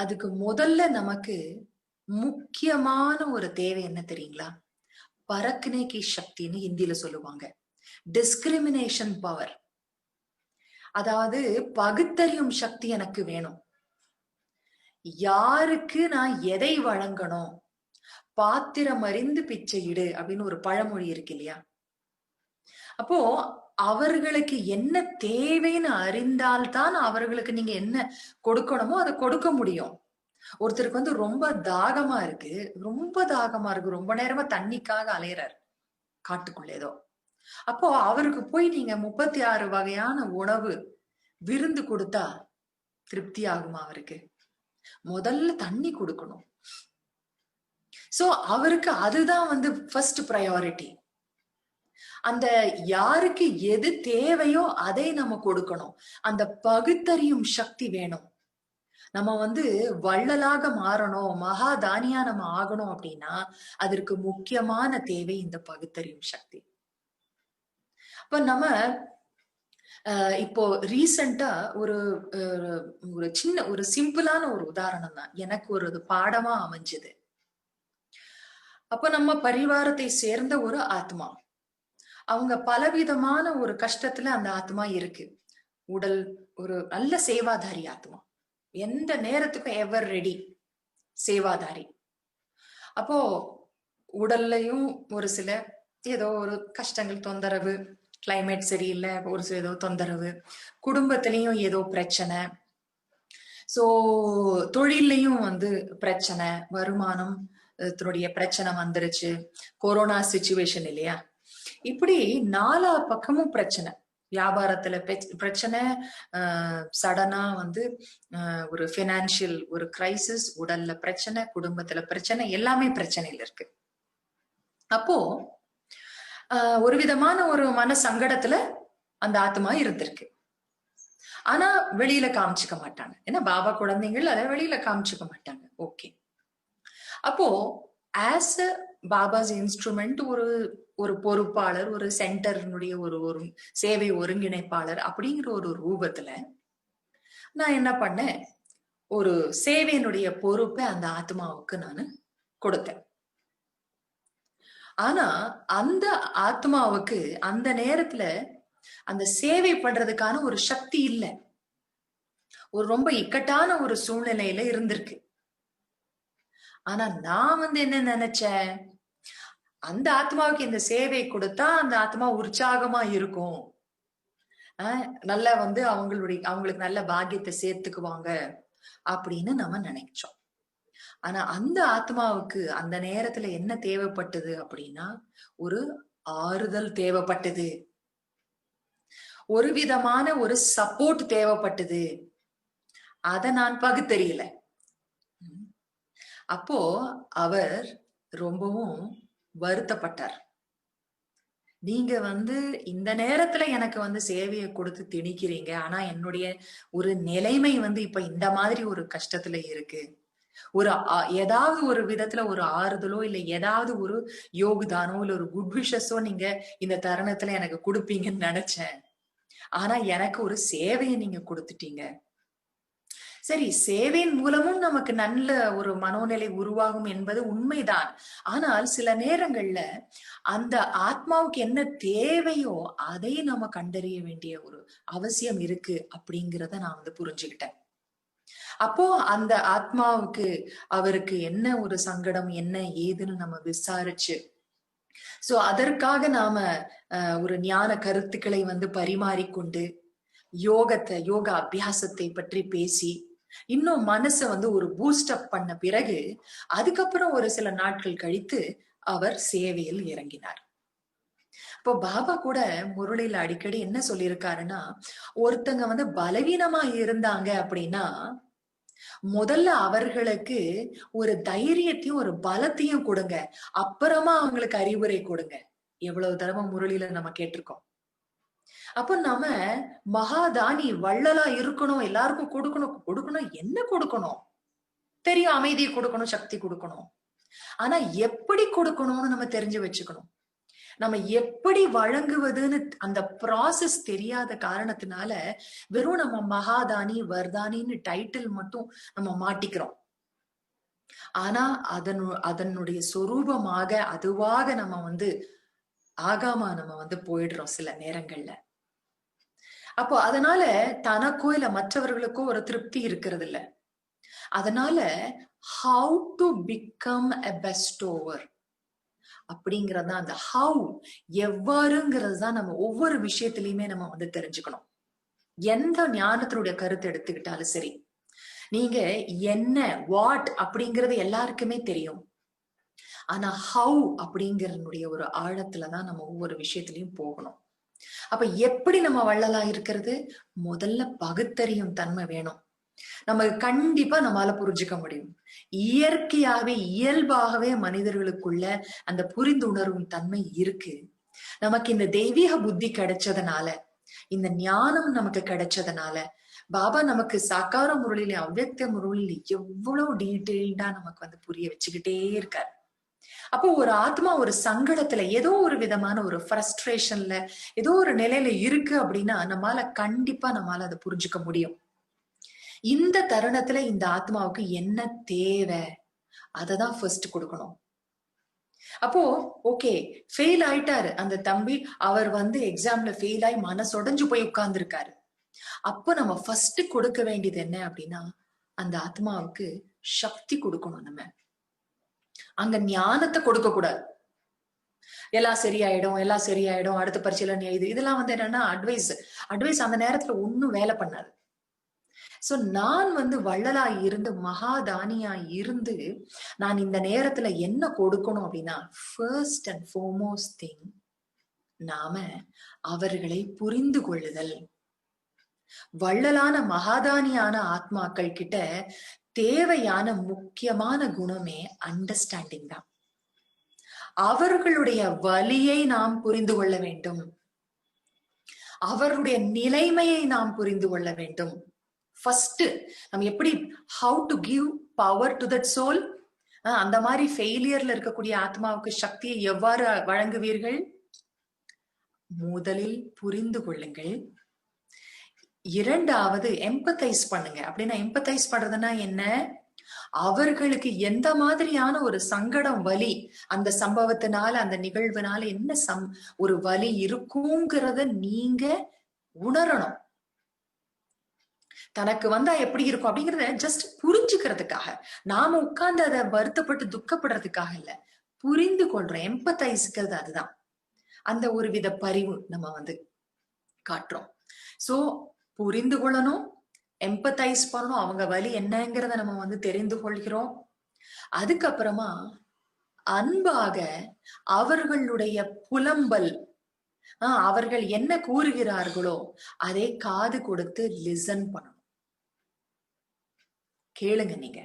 A: அதுக்கு முதல்ல நமக்கு முக்கியமான ஒரு தேவை என்ன தெரியுங்களா? பரக்னே கி சக்தின்னு ஹிந்தியில சொல்லுவாங்க. Discrimination power. அதாவது பகுத்தறியும் சக்தி எனக்கு வேணும். யாருக்கு நான் எதை வழங்கணும்? பாத்திரம் அறிந்து பிச்சையிடு அப்படின்னு ஒரு பழமொழி இருக்கு இல்லையா? அப்போ அவர்களுக்கு என்ன தேவைன்னு அறிந்தால்தான் அவர்களுக்கு நீங்க என்ன கொடுக்கணுமோ அதை கொடுக்க முடியும். ஒருத்தருக்கு ரொம்ப தாகமா இருக்கு, ரொம்ப நேரமா தண்ணிக்காக அலையறாரு காட்டுக்குள்ள ஏதோ. அப்போ அவருக்கு போய் நீங்க 36 வகையான உணவு விருந்து கொடுத்தா திருப்தி ஆகுமா? அவருக்கு முதல்ல தண்ணி கொடுக்கணும். சோ அவருக்கு அதுதான் ஃபர்ஸ்ட் ப்ரையாரிட்டி. அந்த யாருக்கு எது தேவையோ அதை நம்ம கொடுக்கணும். அந்த பகுத்தறியும் சக்தி வேணும். நம்ம வள்ளலாக மாறணும், மகாதானியா நம்ம ஆகணும் அப்படின்னா அதற்கு முக்கியமான தேவை இந்த பகுத்தறியும் சக்தி. அப்ப நம்ம இப்போ ரீசெண்டா ஒரு ஒரு சின்ன ஒரு சிம்பிளான ஒரு உதாரணம் தான் எனக்கு ஒரு பாடமா அமைஞ்சது. அப்ப நம்ம பரிவாரத்தை சேர்ந்த ஒரு ஆத்மா, அவங்க பலவிதமான ஒரு கஷ்டத்துல அந்த ஆத்மா இருக்கு. உடல் ஒரு நல்ல சேவாதாரி ஆத்மா, எந்த நேரத்துக்கும் எவர் ரெடி சேவாதாரி. அப்போ உடல்லையும் ஒரு சில ஏதோ ஒரு கஷ்டங்கள், தொந்தரவு, கிளைமேட் சரியில்லை, ஒரு சில ஏதோ தொந்தரவு, குடும்பத்திலையும் ஏதோ பிரச்சனை, சோ தொழிலையும் பிரச்சனை, வருமானம் பிரச்சனை வந்துருச்சு, கொரோனா சிச்சுவேஷன் இல்லையா, இப்படி நாலா பக்கமும் பிரச்சனை. வியாபாரத்துல பிரச்சனை, சடனா ஒரு பினான்சியல் ஒரு கிரைசிஸ், உடல்ல பிரச்சனை, குடும்பத்துல பிரச்சனை, எல்லாமே பிரச்சனையில இருக்கு. அப்போ ஒரு விதமான ஒரு மன சங்கடத்துல அந்த ஆத்மா இருந்திருக்கு. ஆனா வெளியில காமிச்சுக்க மாட்டாங்க, ஏன்னா பாபா குழந்தைகள் அதை வெளியில காமிச்சுக்க மாட்டாங்க. ஓகே, அப்போ ஆஸ் அ பாபாஸ் இன்ஸ்ட்ருமெண்ட், ஒரு ஒரு பொறுப்பாளர், ஒரு சென்டர்னுடைய ஒரு ஒரு சேவை ஒருங்கிணைப்பாளர் அப்படிங்கிற ஒரு ரூபத்துல நான் என்ன பண்ணேன், ஒரு சேவையினுடைய பொறுப்பை அந்த ஆத்மாவுக்கு நான் கொடுத்தேன். ஆனா அந்த ஆத்மாவுக்கு அந்த நேரத்துல அந்த சேவை பண்றதுக்கான ஒரு சக்தி இல்லை, ஒரு ரொம்ப இக்கட்டான ஒரு சூழ்நிலையில இருந்திருக்கு. ஆனா நான் என்ன நினைச்சேன், அந்த ஆத்மாவுக்கு இந்த சேவை கொடுத்தா அந்த ஆத்மா உற்சாகமா இருக்கும், நல்ல அவங்களுக்கு நல்ல பாக்கியத்தை சேர்த்துக்குவாங்க அப்படின்னு நம்ம நினைச்சோம். ஆனா அந்த ஆத்மாவுக்கு அந்த நேரத்துல என்ன தேவைப்பட்டது அப்படின்னா, ஒரு ஆறுதல் தேவைப்பட்டது, ஒரு விதமான ஒரு சப்போர்ட் தேவைப்பட்டது. அத நான் பகுத்தறியல. அப்போ அவர் ரொம்பவும் வருத்தப்பட்டார். நீங்க இந்த நேரத்துல எனக்கு சேவையை கொடுத்து திணிக்கிறீங்க, ஆனா என்னுடைய ஒரு நிலைமை இப்ப இந்த மாதிரி ஒரு கஷ்டத்துல இருக்கு. ஒரு ஏதாவது ஒரு விதத்துல ஒரு ஆறுதலோ இல்ல ஏதாவது ஒரு யோகுதானோ இல்ல ஒரு குட் விஷஸோ நீங்க இந்த தருணத்துல எனக்கு கொடுப்பீங்கன்னு நினைச்சேன். ஆனா எனக்கு ஒரு சேவையை நீங்க கொடுத்துட்டீங்க. சரி, சேவையின் மூலமும் நமக்கு நல்ல ஒரு மனோநிலை உருவாகும் என்பது உண்மைதான். ஆனால் சில நேரங்கள்ல அந்த ஆத்மாவுக்கு என்ன தேவையோ அதை நம்ம கண்டறிய வேண்டிய ஒரு அவசியம் இருக்கு அப்படிங்கிறத நான் புரிஞ்சுக்கிட்டேன். அப்போ அந்த ஆத்மாவுக்கு அவருக்கு என்ன ஒரு சங்கடம், என்ன ஏதுன்னு நம்ம விசாரிச்சு, சோ அதற்காக நாம ஒரு ஞான கருத்துக்களை பரிமாறிக்கொண்டு யோக அபியாசத்தை பற்றி பேசி இன்னும் மனசை ஒரு பூஸ்ட் அப் பண்ண பிறகு அதுக்கப்புறம் ஒரு சில நாட்கள் கழித்து அவர் சேவையில் இறங்கினார். இப்போ பாபா கூட முரளியில அடிக்கடி என்ன சொல்லியிருக்காருன்னா, ஒருத்தங்க பலவீனமா இருந்தாங்க அப்படின்னா முதல்ல அவர்களுக்கு ஒரு தைரியத்தையும் ஒரு பலத்தையும் கொடுங்க, அப்புறமா அவங்களுக்கு அறிவுரை கொடுங்க. எவ்வளவு தடவை முரளியில நம்ம கேட்டிருக்கோம். அப்ப நாம மகாதானி வள்ளலா இருக்கணும், எல்லாருக்கும் கொடுக்கணும் என்ன கொடுக்கணும் தெரியும், அமைதியை கொடுக்கணும், சக்தி கொடுக்கணும். ஆனா எப்படி கொடுக்கணும்னு நம்ம தெரிஞ்சு வச்சுக்கணும். நம்ம எப்படி வழங்குவதுன்னு அந்த ப்ராசஸ் தெரியாத காரணத்தினால வெறும் நம்ம மகாதானி வர்தானின்னு டைட்டில் மட்டும் நம்ம மாட்டிக்கிறோம். ஆனா அதனுடைய சொரூபமாக அதுவாக நம்ம ஆகாம நம்ம போயிடுறோம் சில நேரங்கள்ல. அப்போ அதனால தனக்கோ இல்ல மற்றவர்களுக்கோ ஒரு திருப்தி இருக்கிறது இல்ல. அதனால ஹவு டு பிகம் எ பெஸ்டோவர் அப்படிங்கறதா அந்த ஹவு, எவ்வாறுங்கிறது தான் நம்ம ஒவ்வொரு விஷயத்திலயுமே நம்ம தெரிஞ்சுக்கணும். எந்த ஞானத்தினுடைய கருத்து எடுத்துக்கிட்டாலும் சரி, நீங்க என்ன வாட் அப்படிங்கறது எல்லாருக்குமே தெரியும். ஆனா ஹவு அப்படிங்கறனுடைய ஒரு ஆழத்துலதான் நம்ம ஒவ்வொரு விஷயத்திலயும் போகணும். அப்ப எப்படி நம்ம வள்ளலா இருக்கிறது, முதல்ல பகுத்தறியும் தன்மை வேணும். நம்ம கண்டிப்பா நம்மளால புரிஞ்சுக்க முடியும். இயற்கையாவே இயல்பாகவே மனிதர்களுக்குள்ள அந்த புரிந்துணர்வும் தன்மை இருக்கு. நமக்கு இந்த தெய்வீக புத்தி கிடைச்சதுனால, இந்த ஞானம் நமக்கு கிடைச்சதுனால பாபா நமக்கு சாக்கார முரளில அவ்வக்த முரளில எவ்வளவு டீட்டெயில்டா நமக்கு புரிய வச்சுக்கிட்டே இருக்காரு. அப்போ ஒரு ஆத்மா ஒரு சங்கடத்துல, ஏதோ ஒரு விதமான ஒரு ஃப்ரஸ்ட்ரேஷன்ல, ஏதோ ஒரு நிலையில இருக்கு அப்படின்னா நம்மால அதை புரிஞ்சுக்க முடியும். இந்த தருணத்துல இந்த ஆத்மாவுக்கு என்ன தேவை, அததான் ஃபர்ஸ்ட் கொடுக்கணும். அப்போ ஓகே, ஃபெயில் ஆயிட்டாரு அந்த தம்பி, அவர் எக்ஸாம்ல ஃபெயில் ஆகி மனசொடைஞ்சு போய் உட்கார்ந்து இருக்காரு. அப்போ நம்ம ஃபர்ஸ்ட் கொடுக்க வேண்டியது என்ன அப்படின்னா, அந்த ஆத்மாவுக்கு சக்தி கொடுக்கணும். நம்ம அங்க ஞானத்தை கொடுக்க கூடாது. எல்லாம் சரியாயிடும் அடுத்த பரீட்சையில நீ இதெல்லாம் என்னன்னா அட்வைஸ் அந்த நேரத்துல ஒன்னும் வேலை பண்ணாது. சோ நான் வள்ளலா இருந்து மகாதானியா இருந்து நான் இந்த நேரத்துல என்ன கொடுக்கணும் அப்படின்னா, ஃபர்ஸ்ட் அண்ட் ஃபார்மோஸ்ட் திங், நாம அவர்களை புரிந்து கொள்ளுதல். வள்ளலான மகாதானியான ஆத்மாக்கள் கிட்ட தேவையான முக்கியமான குணமே அண்டர்ஸ்டாண்டிங் தான். அவர்களுடைய வலியை நாம் புரிந்து கொள்ள வேண்டும், அவர்களுடைய நிலைமையை நாம் புரிந்து கொள்ள வேண்டும். ஃபர்ஸ்ட் நம்ம எப்படி how to give power to that soul, அந்த மாதிரி ஃபெயிலியர்ல இருக்கக்கூடிய ஆத்மாவுக்கு சக்தியை எவ்வாறு வழங்குவீர்கள்? முதலில் புரிந்து கொள்ளுங்கள். இரண்டாவது எம்பத்தைஸ் பண்ணுங்க. அப்படின்னா எம்பத்தைஸ் பண்றதுன்னா என்ன? அவர்களுக்கு எந்த மாதிரியான ஒரு சங்கடம், வலி, அந்த சம்பவத்தினால அந்த நிகழ்வுனால என்ன ஒரு வலி இருக்குங்கிறத நீங்க உணரணும். தனக்கு வந்தா எப்படி இருக்கும் அப்படிங்கறத ஜஸ்ட் புரிஞ்சுக்கிறதுக்காக, நாம உட்கார்ந்து அதை வருத்தப்பட்டு துக்கப்படுறதுக்காக இல்ல, புரிந்து கொள்றோம். எம்பத்தைஸ்கிறது அதுதான். அந்த ஒரு வித பரிவு நம்ம காட்டுறோம். சோ புரிந்து கொள்ளணும், எம்பத்தைஸ் பண்ணணும், அவங்க வலி என்னங்கிறத நம்ம தெரிந்து கொள்கிறோம். அதுக்கப்புறமா அன்பாக அவர்களுடைய புலம்பல், அவர்கள் என்ன கூறுகிறார்களோ அதை காது கொடுத்து லிசன் பண்ணணும். கேளுங்க, நீங்க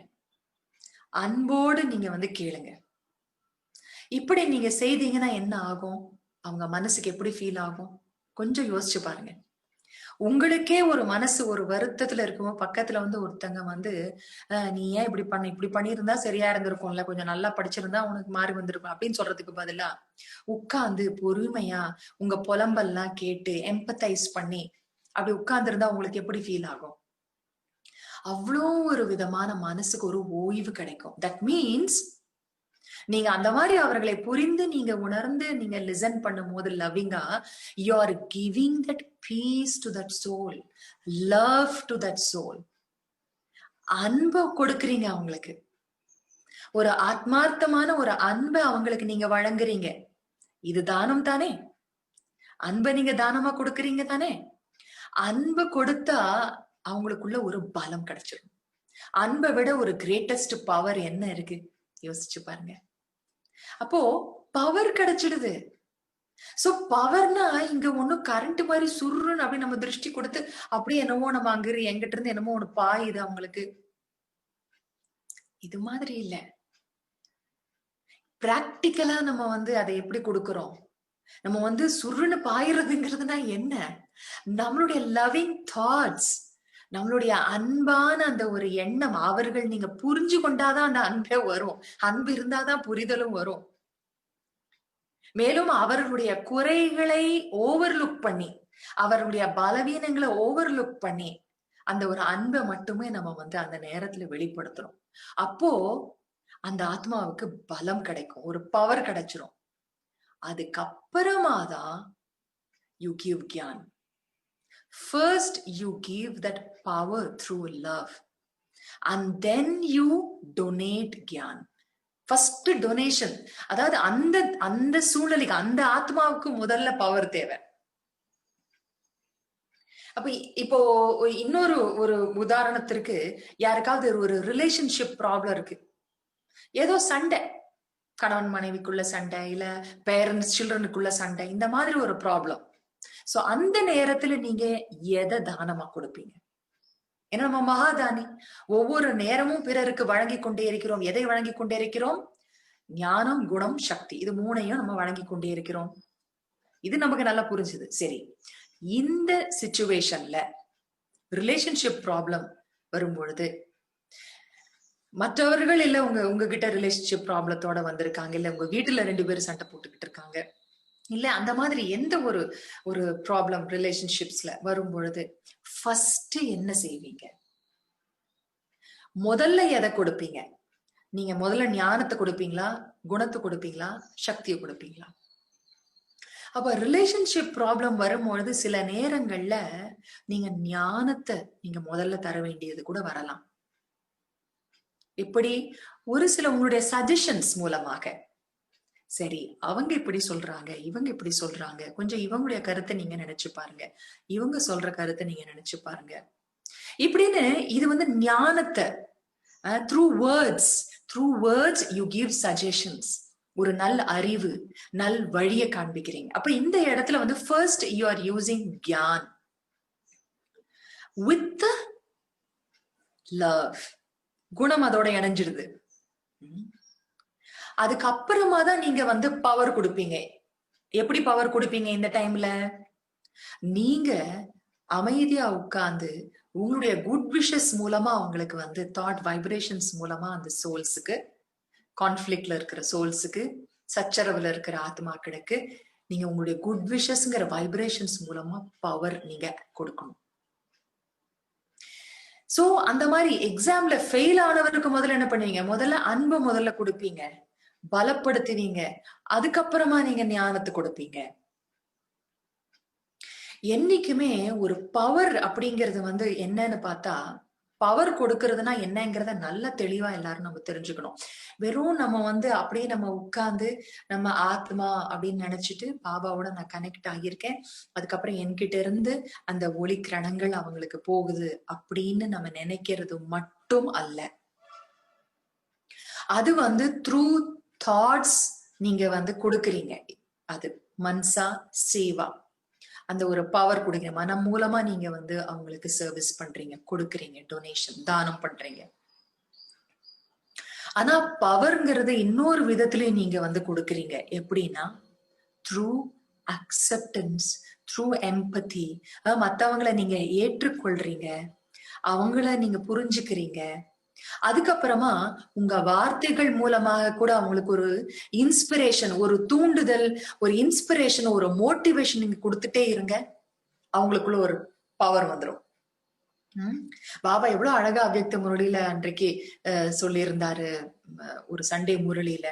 A: அன்போடு நீங்க கேளுங்க. இப்படி நீங்க செய்தீங்கன்னா என்ன ஆகும்? அவங்க மனசுக்கு எப்படி ஃபீல் ஆகும்? கொஞ்சம் யோசிச்சு பாருங்க. உங்களுக்கே ஒரு மனசு ஒரு வருத்தத்துல இருக்கும், பக்கத்துல ஒருத்தங்க நீ ஏன் இப்படி பண்ணியிருந்தா சரியா இருந்திருக்கும்ல, கொஞ்சம் நல்லா படிச்சிருந்தா உனக்கு மாறி வந்திருக்கும் அப்படின்னு சொல்றதுக்கு பதிலா உட்கார்ந்து பொறுமையா உங்க புலம்பெல்லாம் கேட்டு எம்பத்தைஸ் பண்ணி அப்படி உட்கார்ந்து இருந்தா உங்களுக்கு எப்படி ஃபீல் ஆகும்? அவ்வளோ ஒரு விதமான மனசுக்கு ஒரு ஓய்வு கிடைக்கும். தட் மீன்ஸ் நீங்க அந்த மாதிரி அவர்களை புரிந்து நீங்க உணர்ந்து நீங்க லிசன் பண்ணும் போது லவ்விங்கா, you are giving that peace to that soul, love to that soul. அன்பை கொடுக்குறீங்க அவங்களுக்கு, ஒரு ஆத்மார்த்தமான ஒரு அன்பை அவங்களுக்கு நீங்க வழங்குறீங்க. இது தானம் தானே? அன்பை நீங்க தானமா கொடுக்குறீங்க தானே? அன்பு கொடுத்தா அவங்களுக்குள்ள ஒரு பலம் கிடைச்சிடும். அன்பை விட ஒரு கிரேட்டஸ்ட் பவர் என்ன இருக்கு? யோசிச்சு பாருங்க. அப்போ பவர் கிடைச்சிடுது. சோ பவர்னா இங்க ஒண்ணும் கரண்ட் மாதிரி சுருன்னு அப்படி நம்ம திருஷ்டி கொடுத்து அப்படியே என்னவோ நம்ம அங்க எங்கிட்ட இருந்து என்னமோ ஒண்ணு பாயுது அவங்களுக்கு. இது மாதிரி இல்ல. பிராக்டிக்கலா நம்ம அதை எப்படி கொடுக்கிறோம்? நம்ம சுருன்னு பாயுறதுங்கிறதுனா என்ன? நம்மளுடைய லவ்விங் தாட்ஸ், நம்மளுடைய அன்பான அந்த ஒரு எண்ணம், அவர்கள் நீங்க புரிஞ்சு கொண்டாதான் அந்த அன்பே வரும். அன்பு இருந்தாதான் புரிதலும் வரும். மேலும் அவர்களுடைய குறைகளை ஓவர்லுக் பண்ணி, அவர்களுடைய பலவீனங்களை ஓவர்லுக் பண்ணி அந்த ஒரு அன்பை மட்டுமே நம்ம அந்த நேரத்துல வெளிப்படுத்துறோம். அப்போ அந்த ஆத்மாவுக்கு பலம் கிடைக்கும், ஒரு பவர் கிடைச்சிரும். அதுக்கப்புறமா தான் you give gyan. First you give that power through love and then you donate gyan. First donation, அதாவது அந்த சூழ்நிலைக்கு அந்த ஆத்மாவுக்கு முதல்ல பவர் தேவை. அப்ப இப்போ இன்னொரு ஒரு உதாரணத்திற்கு, யாருக்காவது ஒரு ரிலேஷன்ஷிப் ப்ராப்ளம் இருக்கு, ஏதோ சண்டை, கணவன் மனைவிக்குள்ள சண்டை, இல்ல பேரண்ட்ஸ் சில்ட்ரனுக்குள்ள சண்டை, இந்த மாதிரி ஒரு ப்ராப்ளம். சோ அந்த நேரத்துல நீங்க எதை தானமா கொடுப்பீங்க? ஏன்னா நம்ம மகாதானி, ஒவ்வொரு நேரமும் பிறருக்கு வழங்கி கொண்டே இருக்கிறோம். எதை வழங்கி கொண்டே இருக்கிறோம்? ஞானம், குணம், சக்தி. இது மூணையும் நம்ம வழங்கி கொண்டே இருக்கிறோம். இது நமக்கு நல்லா புரிஞ்சுது. சரி, இந்த சிச்சுவேஷன்ல ரிலேஷன்ஷிப் ப்ராப்ளம் வரும் பொழுது மற்றவர்கள் இல்ல உங்ககிட்ட ரிலேஷன்ஷிப் ப்ராப்ளத்தோட வந்திருக்காங்க, இல்ல உங்க வீட்டுல 2 பேரும் சண்டை போட்டுக்கிட்டு இருக்காங்க, இல்ல அந்த மாதிரி எந்த ஒரு ஒரு ப்ராப்ளம் ரிலேஷன்ஷிப்ஸ்ல வரும் பொழுது ஃபர்ஸ்ட் என்ன செய்வீங்க? முதல்ல எதை கொடுப்பீங்க? நீங்க முதல்ல ஞானத்தை கொடுப்பீங்களா, குணத்தை கொடுப்பீங்களா, சக்தியை கொடுப்பீங்களா? அப்ப ரிலேஷன்ஷிப் ப்ராப்ளம் வரும்பொழுது சில நேரங்கள்ல நீங்க ஞானத்தை நீங்க முதல்ல தர வேண்டியது கூட வரலாம். எப்படி? ஒரு சில உங்களுடைய சஜஷன்ஸ் மூலமாக. சரி, அவங்க இப்படி சொல்றாங்க, இவங்க இப்படி சொல்றாங்க, கொஞ்சம் இவங்களுடைய கருத்தை நீங்க நினைச்சு பாருங்க, இவங்க சொல்ற கருத்தை நீங்க நினைச்சு பாருங்க, இப்படின்னு இது வந்து ஞானத்தை through words, you give suggestions. ஒரு நல்ல அறிவு, நல் வழியை காண்பிக்கிறீங்க. அப்ப இந்த இடத்துல வந்து first you are using gyan with love. குணம் அதோட இணைஞ்சிடுது. அதுக்கப்புறமா தான் நீங்க வந்து பவர் கொடுப்பீங்க. எப்படி பவர் கொடுப்பீங்க? இந்த டைம்ல நீங்க அமைதியா உட்கார்ந்து உங்களுடைய குட் விஷஸ் மூலமா அவங்களுக்கு வந்து தாட் வைப்ரேஷன்ஸ் மூலமா அந்த சோல்ஸுக்கு, கான்ஃபிளிக்ட்ல இருக்கிற சோல்ஸுக்கு, சச்சரவுல இருக்கிற ஆத்மாக்களுக்கு நீங்க உங்களுடைய குட் விஷஸ்ங்கிற வைப்ரேஷன்ஸ் மூலமா பவர் நீங்க கொடுக்கணும். சோ அந்த மாதிரி எக்ஸாம்ல ஃபெயில் ஆனவருக்கு முதல்ல என்ன பண்ணுவீங்க? முதல்ல அன்பை முதல்ல கொடுப்பீங்க, பலப்படுத்துவீங்க, அதுக்கப்புறமா நீங்க ஞானத்தை கொடுப்பீங்க. என்னைக்குமே ஒரு பவர் அப்படிங்கிறது வந்து என்னன்னு பார்த்தா, பவர் கொடுக்கறதுனா என்னங்கிறத நல்ல தெளிவா எல்லாரும் நம்ம தெரிஞ்சுக்கணும். வெறும் நம்ம வந்து அப்படியே நம்ம உட்கார்ந்து நம்ம ஆத்மா அப்படின்னு நினைச்சிட்டு பாபாவோட நான் கனெக்ட் ஆகியிருக்கேன், அதுக்கப்புறம் என்கிட்ட இருந்து அந்த ஒளி கிரணங்கள் அவங்களுக்கு போகுது அப்படின்னு நம்ம நினைக்கிறது மட்டும் அல்ல. அது வந்து த்ரூ தாட்ஸ் நீங்க வந்து கொடுக்குறீங்க. அது மன்சா சேவா, அந்த ஒரு பவர் கொடுங்க. மனம் மூலமா நீங்க வந்து அவங்களுக்கு சர்வீஸ் பண்றீங்க, கொடுக்குறீங்க, டொனேஷன், தானம் பண்றீங்க. ஆனா பவர்ங்கிறது இன்னொரு விதத்திலயும் நீங்க வந்து கொடுக்குறீங்க. எப்படின்னா த்ரூ அக்செப்டன்ஸ், த்ரூ எம்பத்தி. மத்தவங்களை நீங்க ஏற்றுக்கொள்றீங்க, அவங்கள நீங்க புரிஞ்சுக்கிறீங்க. அதுக்கப்புறமா உங்க வார்த்தைகள் மூலமாக கூட அவங்களுக்கு ஒரு இன்ஸ்பிரேஷன், ஒரு தூண்டுதல், ஒரு இன்ஸ்பிரேஷன், ஒரு மோட்டிவேஷன் நீங்க கொடுத்துட்டே இருங்க. அவங்களுக்குள்ள ஒரு பவர் வந்துடும். பாபா எவ்வளவு அழகா அவ்யக்த முரளியில அன்றைக்கு சொல்லியிருந்தாரு. ஒரு சண்டே முரளியில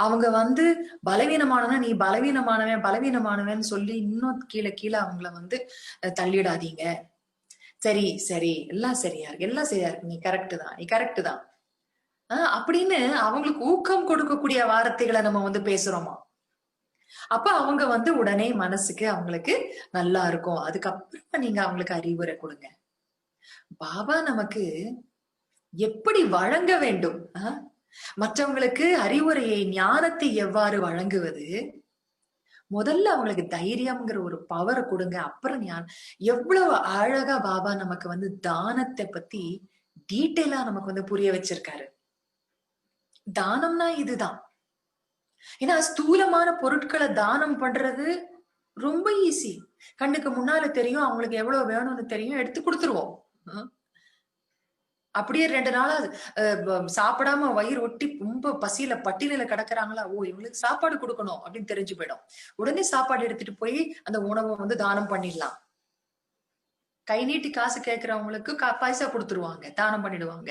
A: அவங்க வந்து பலவீனமானவன், நீ பலவீனமானவன் பலவீனமானவன் சொல்லி இன்னும் கீழே கீழே அவங்கள வந்து தள்ளிடாதீங்க. சரி சரி, எல்லாம் சரியா இருக்கு, எல்லாம் சரியா இருக்கு, நீ கரெக்ட் தான், நீ கரெக்ட் தான் அப்படின்னு அவங்களுக்கு ஊக்கம் கொடுக்கக்கூடிய வார்த்தைகளை நம்ம வந்து பேசுறோமா? அப்ப அவங்க வந்து உடனே மனசுக்கு அவங்களுக்கு நல்லா இருக்கும். அதுக்கப்புறமா நீங்க அவங்களுக்கு அறிவுரை கொடுங்க. பாபா நமக்கு எப்படி வழங்க வேண்டும், மற்றவங்களுக்கு அறிவுரையை, ஞானத்தை எவ்வாறு வழங்குவது, முதல்ல அவங்களுக்கு தைரியம்ங்கிற ஒரு பவரை கொடுங்க. அப்புறம் எவ்வளவு அழகா பாபா நமக்கு வந்து தானத்தை பத்தி டீட்டெயிலா நமக்கு வந்து புரிய வச்சிருக்காரு. தானம்னா இதுதான். ஏன்னா ஸ்தூலமான பொருட்களை தானம் பண்றது ரொம்ப ஈஸி. கண்ணுக்கு முன்னால தெரியும், அவங்களுக்கு எவ்வளவு வேணும்னு தெரியும், எடுத்து கொடுத்துருவோம். அப்படியே 2 நாளா சாப்பிடாம வயிறு ஒட்டி ரொம்ப பசியில பட்டினியில கிடக்குறாங்களா, ஓ இவங்களுக்கு சாப்பாடு கொடுக்கணும் அப்படின்னு தெரிஞ்சு போயிடும். உடனே சாப்பாடு எடுத்துட்டு போய் அந்த உணவை வந்து தானம் பண்ணிடலாம். கை நீட்டி காசு கேட்கிறவங்களுக்கு பைசா கொடுத்துருவாங்க, தானம் பண்ணிடுவாங்க.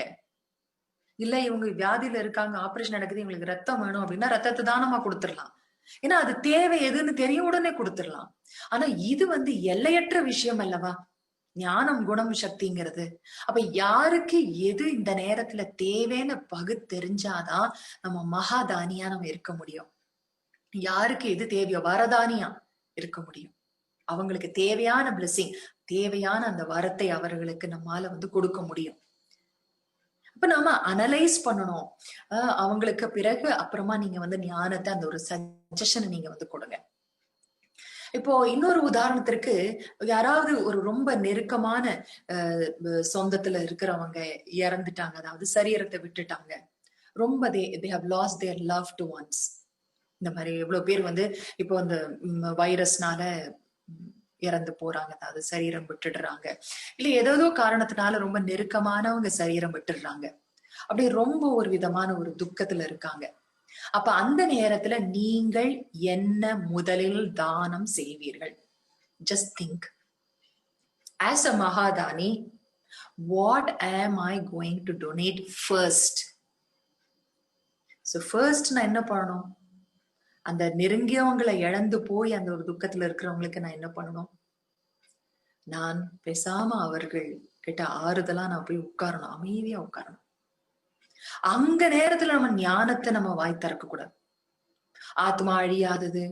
A: இல்ல இவங்க வியாதியில இருக்காங்க, ஆபரேஷன் நடக்குது, இவங்களுக்கு ரத்தம் வேணும் அப்படின்னா ரத்தத்தை தானமா கொடுத்துடலாம். ஏன்னா அது தேவை எதுன்னு தெரியும், உடனே கொடுத்துடலாம். ஆனா இது வந்து எல்லையற்ற விஷயம் அல்லவா ஞானம், குணம், சக்திங்கிறது. அப்ப யாருக்கு எது இந்த நேரத்துல தேவைன்னு தெரிஞ்சாதான் நம்ம மகாதானியா நம்ம இருக்க முடியும். யாருக்கு எது தேவையோ வரதானியா இருக்க முடியும். அவங்களுக்கு தேவையான பிளெஸிங், தேவையான அந்த வரத்தை அவர்களுக்கு நம்மால வந்து கொடுக்க முடியும். அப்ப நாம அனலைஸ் பண்ணணும் அவங்களுக்கு. பிறகு அப்புறமா நீங்க வந்து ஞானத்தை, அந்த ஒரு சஜஷனை நீங்க வந்து கொடுங்க. இப்போ இன்னொரு உதாரணத்திற்கு, யாராவது ஒரு ரொம்ப நெருக்கமான சொந்தத்துல இருக்கிறவங்க இறந்துட்டாங்க, அதாவது சரீரத்தை விட்டுட்டாங்க, ரொம்ப they have lost their loved ones. இந்த மாதிரி எவ்வளவு பேர் வந்து இப்போ அந்த வைரஸ்னால இறந்து போறாங்க, அதாவது சரீரம் விட்டுடுறாங்க, இல்ல ஏதோ காரணத்தினால ரொம்ப நெருக்கமானவங்க சரீரம் விட்டுடுறாங்க. அப்படி ரொம்ப ஒரு விதமான ஒரு துக்கத்துல இருக்காங்க. அப்ப அந்த நேரத்துல நீங்கள் என்ன முதலில் தானம் செய்வீர்கள்? Just think. ஆஸ் அ மகாதானி, what am I going to donate first? So first நான் என்ன பண்ணணும்? அந்த நெருங்கியவங்களை இழந்து போய் அந்த ஒரு துக்கத்துல இருக்கிறவங்களுக்கு நான் என்ன பண்ணணும்? நான் பேசாம அவர்கள் கிட்ட ஆறுதலா நான் போய் உட்காரணும், அமைதியா உட்காரணும். அங்க நேரத்துல நம்ம ஞானத்தை நம்ம வாய் திறக்க கூடாது. ஆத்மா அழியாதது,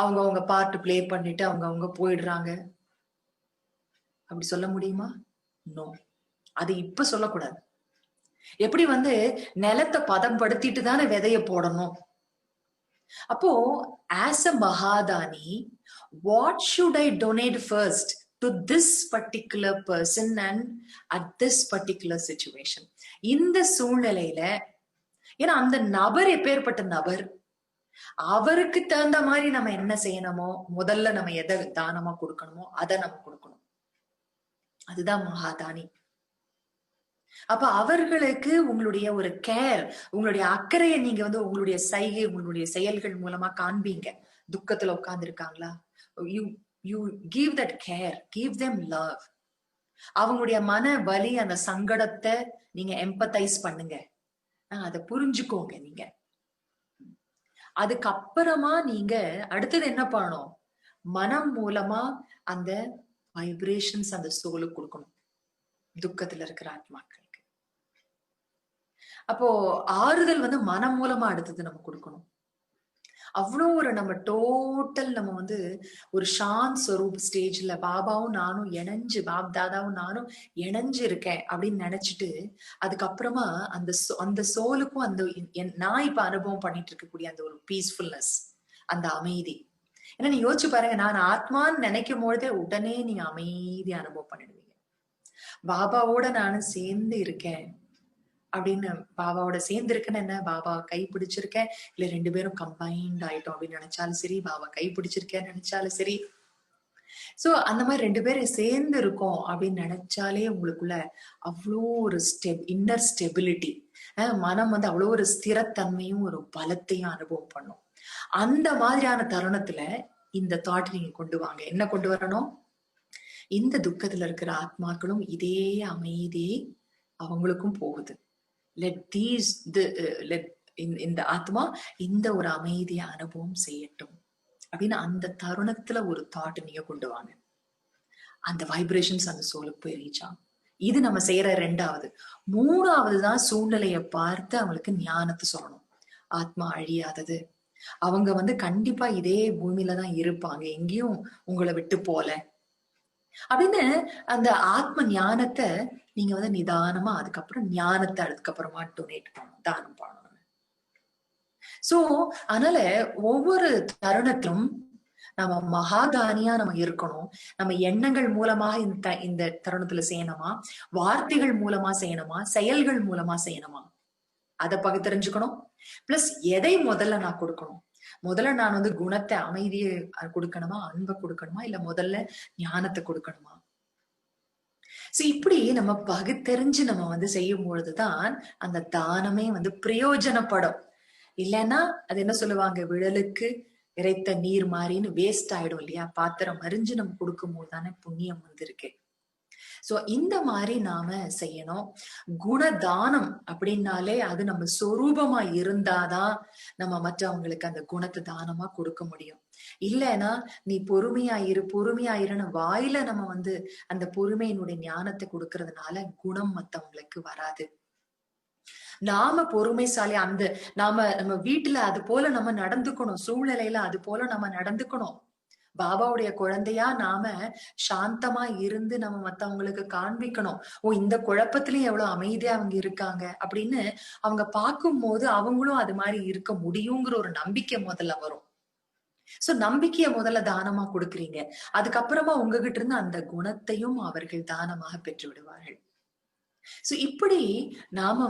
A: அவங்க பார்ட் பிளே பண்ணிட்டு அவங்க போயிடுறாங்க, அப்படி சொல்ல முடியுமா? நோ, அது இப்ப சொல்லக்கூடாது. எப்படி நிலத்தை பதப்படுத்திட்டு தானே விதைய போடணும். அப்போ ஆஸ் அ மகாதானி, what should I donate first to this particular person and at this particular situation? இந்த சூழ்நிலையில, ஏன்னா அந்த நபர் எப்பேற்பட்ட நபர், அவருக்கு தகுந்த மாதிரி நம்ம என்ன செய்யணுமோ, முதல்ல நம்ம எதை தானமா கொடுக்கணுமோ அதை நம்ம கொடுக்கணும். அதுதான் மகாதானி. அப்ப அவர்களுக்கு உங்களுடைய ஒரு கேர், உங்களுடைய அக்கறையை நீங்க உங்களுடைய சைகை, உங்களுடைய செயல்கள் மூலமா காண்பீங்க. துக்கத்துல உட்கார்ந்து இருக்காங்களா, you you give that care, give them love. அவங்களுடைய மன வலி, அந்த சங்கடத்தை நீங்க எம்பத்தைஸ் பண்ணுங்க, அதை புரிஞ்சுக்கோங்க நீங்க. அதுக்கப்புறமா நீங்க அடுத்தது என்ன பண்ணணும்? மனம் மூலமா அந்த வைப்ரேஷன்ஸ் அந்த சோலுக்கு கொடுக்கணும், துக்கத்துல இருக்கிற ஆத்மாக்களுக்கு. அப்போ ஆறுதல் மனம் மூலமா அடுத்தது நம்ம கொடுக்கணும். அவ்வளோ ஒரு நம்ம டோட்டல் நம்ம ஒரு சாந்த் ஸ்வரூப் ஸ்டேஜ்ல பாபாவும் நானும் இணைஞ்சு, பாப் தாதாவும் நானும் இணைஞ்சு இருக்கேன் அப்படின்னு நினைச்சிட்டு, அதுக்கப்புறமா அந்த சோலுக்கும் நான் இப்ப அனுபவம் பண்ணிட்டு இருக்கக்கூடிய அந்த ஒரு பீஸ்ஃபுல்னஸ், அந்த அமைதி. ஏன்னா நீ யோசிச்சு பாருங்க, நான் ஆத்மான்னு நினைக்கும் பொழுதே உடனே நீங்க அமைதி அனுபவம் பண்ணிடுவீங்க. பாபாவோட நானும் சேர்ந்து இருக்கேன் அப்படின்னு, பாபாவோட சேர்ந்து இருக்குன்னு என்ன, பாபா கை பிடிச்சிருக்கேன், இல்ல 2 பேரும் கம்பைன்ட் ஆயிட்டோம் அப்படின்னு நினைச்சாலும் சரி, பாபா கை பிடிச்சிருக்கேன்னு நினைச்சாலும் சரி. சோ அந்த மாதிரி 2 பேரும் சேர்ந்து இருக்கோம் அப்படின்னு நினைச்சாலே உங்களுக்குள்ள அவ்வளோ ஒரு இன்னர் ஸ்டெபிலிட்டி, மனம் அவ்வளோ ஒரு ஸ்திரத்தன்மையும் ஒரு பலத்தையும் அனுபவம் பண்ணும். அந்த மாதிரியான தருணத்துல இந்த தாட் நீங்க கொண்டு வாங்க. என்ன கொண்டு வரணும்? இந்த துக்கத்துல இருக்கிற ஆத்மாக்களும் இதே அமைதி அவங்களுக்கும் போகுது. இந்த ஆத்மா இந்த ஒரு அமைதியை அனுபவம் செய்யட்டும் அப்படின்னு அந்த தருணத்துல ஒரு தாட் நீங்க கொண்டு வாங்க. அந்த வைப்ரேஷன்ஸ் அந்த சோலுக்கு போய் ரீச் ஆகும். இது நம்ம செய்யற 2வது. 3வது தான் சூழ்நிலையை பார்த்து அவங்களுக்கு ஞானத்தை சொல்லணும். ஆத்மா அழியாதது, அவங்க கண்டிப்பா இதே பூமியில தான் இருப்பாங்க, எங்கேயும் உங்களை விட்டு போல அப்படின்னு அந்த ஆத்ம ஞானத்தை நீங்க நிதானமா அதுக்கப்புறம் ஞானத்தை அதுக்கப்புறமா டொனேட் பண்ணணும், தானம் பண்ணணும். சோ அதனால ஒவ்வொரு தருணத்திலும் நம்ம மகாதானியா நம்ம இருக்கணும். நம்ம எண்ணங்கள் மூலமாக இந்த தருணத்துல செய்யணுமா, வார்த்தைகள் மூலமா செய்யணுமா, செயல்கள் மூலமா செய்யணுமா, அதை பகுத்தறிஞ்சுக்கணும். பிளஸ் எதை முதல்ல நான் கொடுக்கணும்? முதல்ல நான் குணத்தை, அமைதியை கொடுக்கணுமா, அன்பை கொடுக்கணுமா, இல்ல முதல்ல ஞானத்தை கொடுக்கணுமா? சோ இப்படி நம்ம பகுத்தறிஞ்சு நம்ம செய்யும் பொழுதுதான் அந்த தானமே பிரயோஜனப்படும். இல்லைன்னா அது என்ன சொல்லுவாங்க, விழலுக்கு இறைத்த நீர் மாதிரின்னு வேஸ்ட் ஆயிடும் இல்லையா? பாத்திரம் அறிஞ்சு நம்ம கொடுக்கும் போது தானே புண்ணியம் இருக்கு. சோ இந்த மாதிரி நாம செய்யணும். குணதானம் அப்படின்னாலே அது நம்ம சொரூபமா இருந்தாதான் நம்ம மற்றவங்களுக்கு அந்த குணத்தை தானமா கொடுக்க முடியும். இல்லைன்னா நீ பொறுமையாயிருன்னு வாயில நம்ம அந்த பொறுமையினுடைய ஞானத்தை கொடுக்கறதுனால குணம் மத்தவங்களுக்கு வராது. நாம பொறுமைசாலி, நம்ம வீட்டுல அது போல நம்ம நடந்துக்கணும், சூழ்நிலையில அது போல நம்ம நடந்துக்கணும். பாபாவுடைய குழந்தையா நாம சாந்தமா இருந்து நம்ம மத்தவங்களுக்கு காண்பிக்கணும். இந்த குழப்பத்திலயும் எவ்வளவு அமைதியா அவங்க இருக்காங்க அப்படின்னு அவங்க பார்க்கும் போது அவங்களும் அது மாதிரி இருக்க முடியுங்கிற ஒரு நம்பிக்கை முதல்ல வரும். சோ நம்பிக்கைய முதல்ல தானமா கொடுக்குறீங்க, அதுக்கப்புறமா உங்ககிட்ட இருந்து அந்த குணத்தையும் அவர்கள் தானமாக பெற்று விடுவார்கள். சோ இப்படி நாம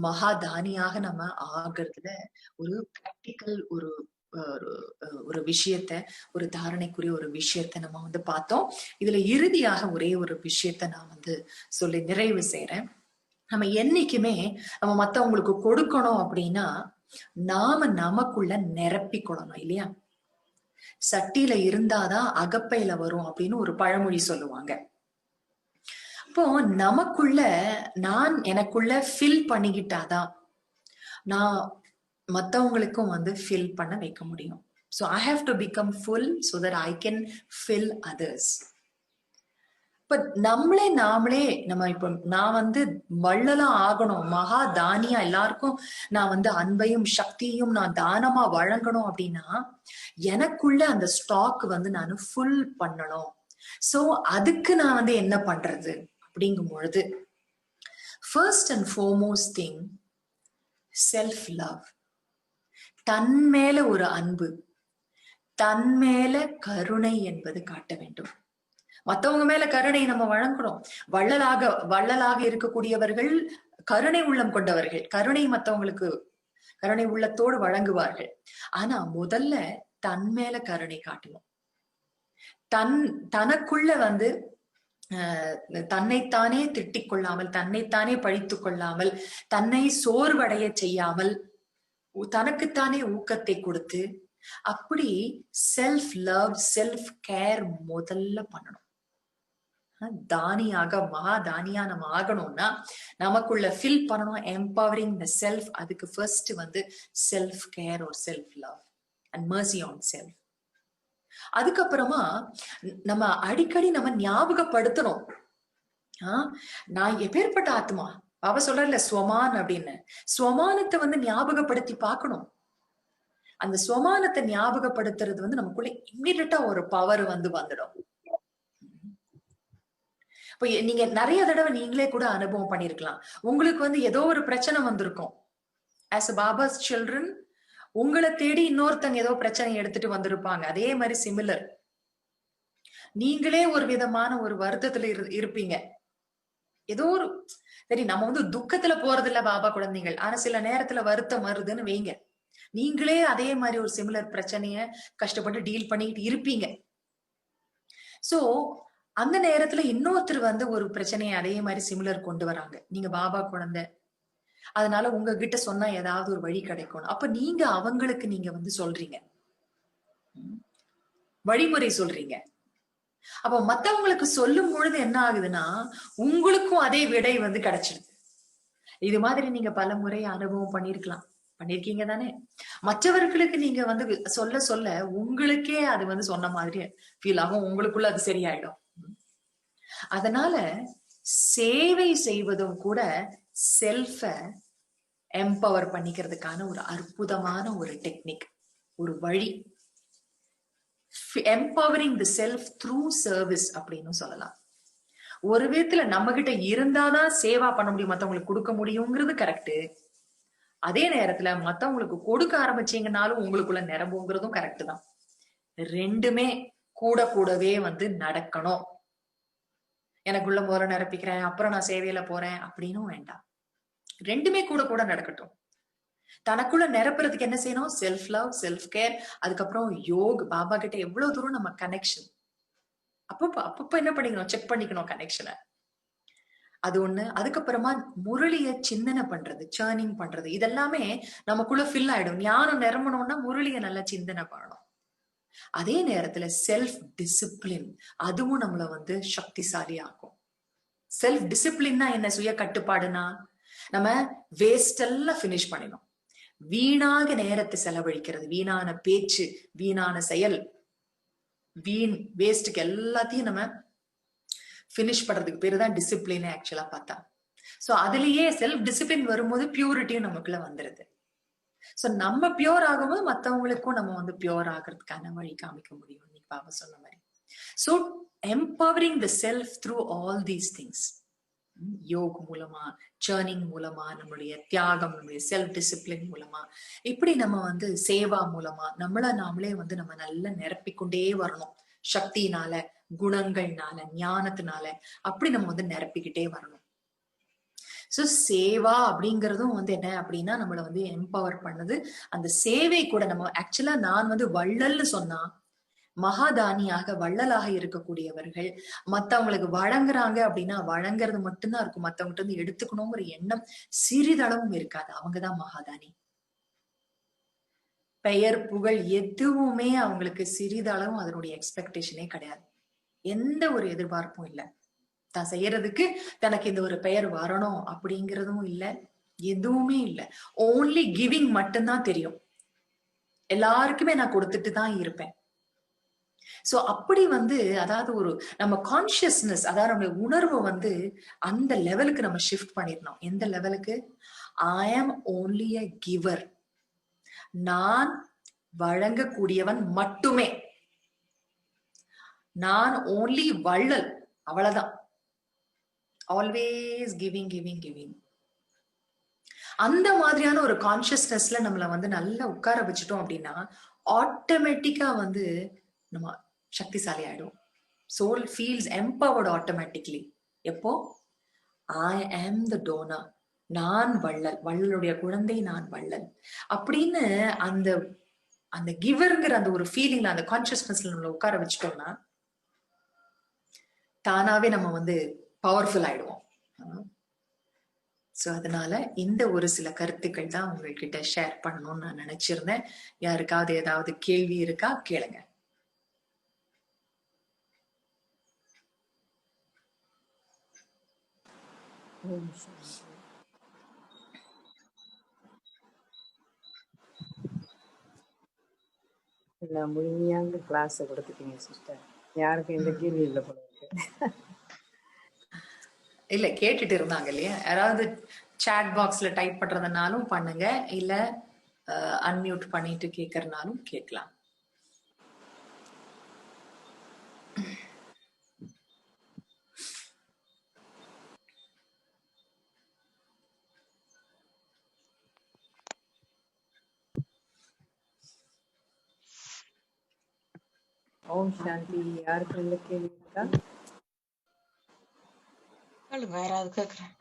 A: மகாதானியாக நம்ம ஆகிறதுல ஒரு பிராக்டிக்கல் ஒரு விஷயத்த, ஒரு தாரணைக்குரிய ஒரு விஷயத்த நம்ம பார்த்தோம். இதுல இறுதியாக ஒரே ஒரு விஷயத்த நான் சொல்லி நிறைவு செய்யறேன். நம்ம என்னைக்குமே நம்ம மத்தவங்களுக்கு கொடுக்கணும் அப்படின்னா நாம நமக்குள்ள நிரப்பிக்கொள்ளணும் இல்லையா? சட்டியில இருந்தாதான் அகப்பையில வரும் அப்படின்னு ஒரு பழமொழி சொல்லுவாங்க. அப்போ நமக்குள்ள நான் எனக்குள்ள ஃபில் பண்ணிக்கிட்டாதான் நான் மத்தவங்களுக்கும் வந்து ஃபில் பண்ண வைக்க முடியும். So I have to become full so that I can fill others. இப்ப நாமளே நம்ம இப்ப நான் வந்து வள்ளலா ஆகணும், மகா தானியா எல்லாருக்கும் நான் வந்து அன்பையும் சக்தியையும் நான் தானமா வழங்கணும் அப்படின்னா எனக்குள்ள அந்த ஸ்டாக் வந்து நான் ஃபுல் பண்ணணும். சோ அதுக்கு நான் வந்து என்ன பண்றது அப்படிங்கும் பொழுது first and foremost thing self love. தன் மேல ஒரு அன்பு, தன் மேல கருணை என்பது காட்ட வேண்டும். மத்தவங்க மேல கருணை நம்ம வழங்கணும். வள்ளலாக இருக்கக்கூடியவர்கள் கருணை உள்ளம் கொண்டவர்கள், மத்தவங்களுக்கு கருணை உள்ளத்தோடு வழங்குவார்கள். ஆனா முதல்ல தன் மேல கருணை காட்டணும். தனக்குள்ள வந்து தன்னைத்தானே திட்டிக் கொள்ளாமல், தன்னைத்தானே பழித்துக் கொள்ளாமல், தன்னை சோர்வடைய செய்யாமல், தனக்குத்தானே ஊக்கத்தை கொடுத்து அப்படி செல்ஃப் லவ், செல்ஃப் கேர் முதல்ல பண்ணணும். தானியாக மகா தானியா நம்ம ஆகணும்னா நமக்குள்ள ஃபில் பண்ணணும், எம்பவரிங் த செல்ஃப். அதுக்கு ஃபர்ஸ்ட் வந்து செல்ஃப் கேர் ஒரு self love and mercy on self. அதுக்கப்புறமா நம்ம அடிக்கடி நம்ம ஞாபகப்படுத்தணும், நான் எப்பேற்பட்ட ஆத்மா. பாபா சொல்றல ஸ்வமான் அப்படின்னு, ஸ்வமானத்தை வந்து ஞாபகப்படுத்தி பார்க்கணும். அந்த ஸ்வமானத்தை ஞாபகப்படுத்துறது வந்து நமக்குள்ள இம்மிடியட்டா ஒரு பவர் வந்து வந்துடும். இப்ப நீங்க நிறைய தடவை நீங்களே கூட அனுபவம் பண்ணிருக்கலாம். உங்களுக்கு வந்து ஏதோ ஒரு பிரச்சனை வந்திருக்கும். ஆஸ் அ பாபாஸ் சில்ட்ரன் உங்களை தேடி இன்னொருத்தங்க ஏதோ பிரச்சனை எடுத்துட்டு வந்திருப்பாங்க. அதே மாதிரி சிமிலர் நீங்களே ஒரு விதமான ஒரு வருத்தத்துல இருப்பீங்க. ஏதோ ஒரு சரி, நம்ம வந்து துக்கத்துல போறது இல்ல பாபா குழந்தைகள், ஆனா சில நேரத்துல வருத்தம் வருதுன்னு வைங்க, நீங்களே அதே மாதிரி ஒரு சிமிலர் பிரச்சனைய கஷ்டப்பட்டு டீல் பண்ணிட்டு இருப்பீங்க. சோ அந்த நேரத்துல இன்னொருத்தர் வந்து ஒரு பிரச்சனையை அதே மாதிரி சிமிலர் கொண்டு வராங்க. நீங்க பாபா குழந்தை, அதனால உங்ககிட்ட சொன்னா ஏதாவது ஒரு வழி கிடைக்கும். அப்ப நீங்க அவங்களுக்கு நீங்க வந்து சொல்றீங்க, வழிமுறை சொல்றீங்க. அப்ப மத்தவங்களுக்கு சொல்லும் பொழுது என்ன ஆகுதுன்னா உங்களுக்கும் அதே விடை வந்து கிடைச்சிடுது. இது மாதிரி நீங்க பல முறை அனுபவம் பண்ணிருக்கீங்க தானே? மற்றவர்களுக்கு நீங்க வந்து சொல்ல சொல்ல உங்களுக்கே அது வந்து சொன்ன மாதிரி ஃபீல் ஆகும், உங்களுக்குள்ள அது சரியாயிடும். அதனால சேவை செய்வதும் கூட செல்ஃப எம்பவர் பண்ணிக்கிறதுக்கான ஒரு அற்புதமான ஒரு டெக்னிக், ஒரு வழி. Empowering the self through service அப்படின்னு சொல்லலாம். ஒரு விதத்துல நம்ம கிட்ட இருந்தாதான் சேவா பண்ண முடியும், மத்தவங்களுக்கு கொடுக்க முடியுங்கிறது கரெக்ட். அதே நேரத்துல மத்தவங்களுக்கு கொடுக்க ஆரம்பிச்சீங்கன்னாலும் உங்களுக்குள்ள நிரம்புங்கிறதும் கரெக்ட் தான். ரெண்டுமே கூடவே வந்து நடக்கணும். எனக்குள்ள முறை நிரப்பிக்கிறேன் அப்புறம் நான் சேவையில போறேன் அப்படின்னும் வேண்டாம். ரெண்டுமே கூட நடக்கட்டும். தனக்குள்ள நிரப்புறதுக்கு என்ன செய்யணும்? Self love, self care. அதுக்கப்புறம் யோக், பாபா கிட்ட எவ்வளவு தூரம் நம்ம கனெக்ஷன் அப்பப்ப என்ன பண்ணிக்கணும், செக் பண்ணிக்கணும் கனெக்ஷனை. அது ஒண்ணு. அதுக்கப்புறமா முரளிய சிந்தனை பண்றது, சேர்னிங் பண்றது, இதெல்லாமே நமக்குள்ள ஃபில் ஆயிடும். ஞானம் நிரம்பணும்னா முரளிய நல்லா சிந்தனை பண்ணணும். அதே நேரத்துல செல்ஃப் டிசிப்ளின், அதுவும் நம்மள வந்து சக்திசாலி ஆகும். செல்ஃப் டிசிப்ளின்னா என்ன? சுய கட்டுப்பாடுனா நம்ம வேஸ்ட் எல்லாம் பினிஷ் பண்ணிடும். வீணாக நேரத்தை செலவழிக்கிறது, வீணான பேச்சு, வீணான செயல், வேஸ்டுக்கு எல்லாத்தையும் நம்ம பினிஷ் பண்றதுக்கு பேரு தான் டிசிப்ளின் ஆக்சுவலா பார்த்தா. சோ அதுலயே செல்ஃப் டிசிப்ளின் வரும்போது பியூரிட்டியும் நமக்குள்ள வந்துருது. சோ நம்ம பியூர் ஆகும்போது மத்தவங்களுக்கும் நம்ம வந்து பியூர் ஆகிறதுக்கான வழி காமிக்க முடியும், இன்னைக்கு பாபா சொன்ன மாதிரி. So empowering the self through all these things, yog மூலமா, சேர்னிங் மூலமா, நம்மளுடைய தியாகம், நம்மளுடைய செல்ஃப் டிசிப்ளின் மூலமா, இப்படி நம்ம வந்து சேவா மூலமா நாமளே வந்து நம்ம நல்லா நிரப்பிக்கொண்டே வரணும். சக்தினால, குணங்கள்னால, ஞானத்தினால அப்படி நம்ம வந்து நிரப்பிக்கிட்டே வரணும். சோ சேவா அப்படிங்கறதும் வந்து என்ன அப்படின்னா நம்மள வந்து எம்பவர் பண்ணது. அந்த சேவை கூட நம்ம ஆக்சுவலா நான் வந்து வள்ளல்னு சொன்னா மகாதானியாக வள்ளலாக இருக்கக்கூடியவர்கள். மத்தவங்களுக்கு வழங்குறாங்க அப்படின்னா வழங்குறது மட்டும்தான் இருக்கும், மத்தவங்கிட்ட இருந்து எடுத்துக்கணுங்கிற எண்ணம் சிறிதளவும் இருக்காது. அவங்கதான் மகாதானி. பெயர் புகழ் எதுவுமே அவங்களுக்கு சிறிதளவும் அதனுடைய எக்ஸ்பெக்டேஷனே கிடையாது. எந்த ஒரு எதிர்பார்ப்பும் இல்லை. தான் செய்யறதுக்கு தனக்கு இந்த ஒரு பெயர் வரணும் அப்படிங்கிறதும் இல்லை, எதுவுமே இல்லை. ஓன்லி கிவிங் மட்டும்தான் தெரியும். எல்லாருக்குமே நான் கொடுத்துட்டு தான் இருப்பேன். சோ அப்படி அதாவது ஒரு நம்ம கான்சியஸ்னஸ், அதாவது நம்ம உணர்வை அந்த லெவலுக்கு நம்ம ஷிஃப்ட் பண்ணிடணும். எந்த லெவலுக்கு? ஐ ஆம் ஓன்லி அ கிவர். நான் வழங்கக்கூடியவன் மட்டுமே. நான் ஓன்லி வள்ளல், அவ்வளவுதான். Always giving giving giving. அந்த மாதிரியான ஒரு கான்சியஸ்னஸ்ல நம்மள நல்லா உட்கார வச்சுட்டோம் அப்படின்னா ஆட்டோமேட்டிக்கா நம்ம சக்திசாலி ஆயிடும். Soul feels empowered automatically. எப்போ? ஐ ஆம் த டோனர். நான் வள்ளல், வள்ளலுடைய குழந்தை, நான் வள்ளல் அப்படின்னு அந்த அந்த கிவர்ங்கிற அந்த ஒரு ஃபீலிங்ல, அந்த கான்சியஸ்னஸ்ல நம்மள உட்கார வச்சுட்டோம்னா தானாவே நம்ம பவர்ஃபுல் ஆயிடுவோம். சோ அதனால இந்த ஒரு சில கருத்துக்கள் தான் உங்ககிட்ட ஷேர் பண்ணணும்னு நான் நினைச்சிருந்தேன். யாருக்காவது ஏதாவது கேள்வி இருக்கா? கேளுங்க.
B: முழுமையாக கிளாஸ் கொடுத்துட்டீங்க சிஸ்டர். யாருக்கும் எந்த கேள்வி இல்லை போல இருக்கு.
A: இல்ல கேட்டுட்டு இருந்தாங்க இல்லையா, யாராவது சாட் பாக்ஸ்ல டைப் பண்றதுனாலும் பண்ணுங்க, இல்ல அன்மியூட் பண்ணிட்டு கேட்கறதுனாலும் கேட்கலாம்.
B: ஓம் சாந்தி. யாருக்கு எந்த கேள்வி இருக்கா?
C: யாராவது கேக்குறேன்.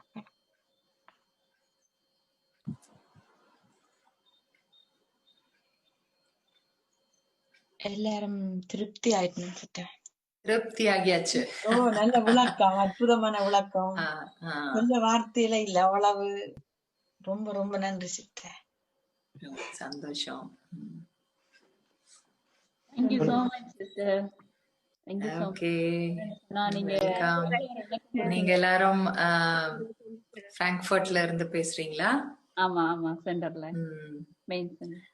C: எல்லாரும் திருப்தி ஆயிட்டு.
A: திருப்தி ஆகியாச்சு.
C: ஓ, நல்ல விளக்கம், அற்புதமான விளக்கம். கொஞ்சம் வார்த்தையில இல்ல, அவ்வளவு. ரொம்ப ரொம்ப நன்றி சிஸ்டர்.
A: சந்தோஷம்.
D: Thank you so much sister. Thank you so much.
A: நீங்க எல்லாரும் பிராங்க்ஃபர்ட்ல இருந்து பேசுறீங்களா?
D: ஆமா ஆமா, சென்டர்ல, மெயின் சென்டர்.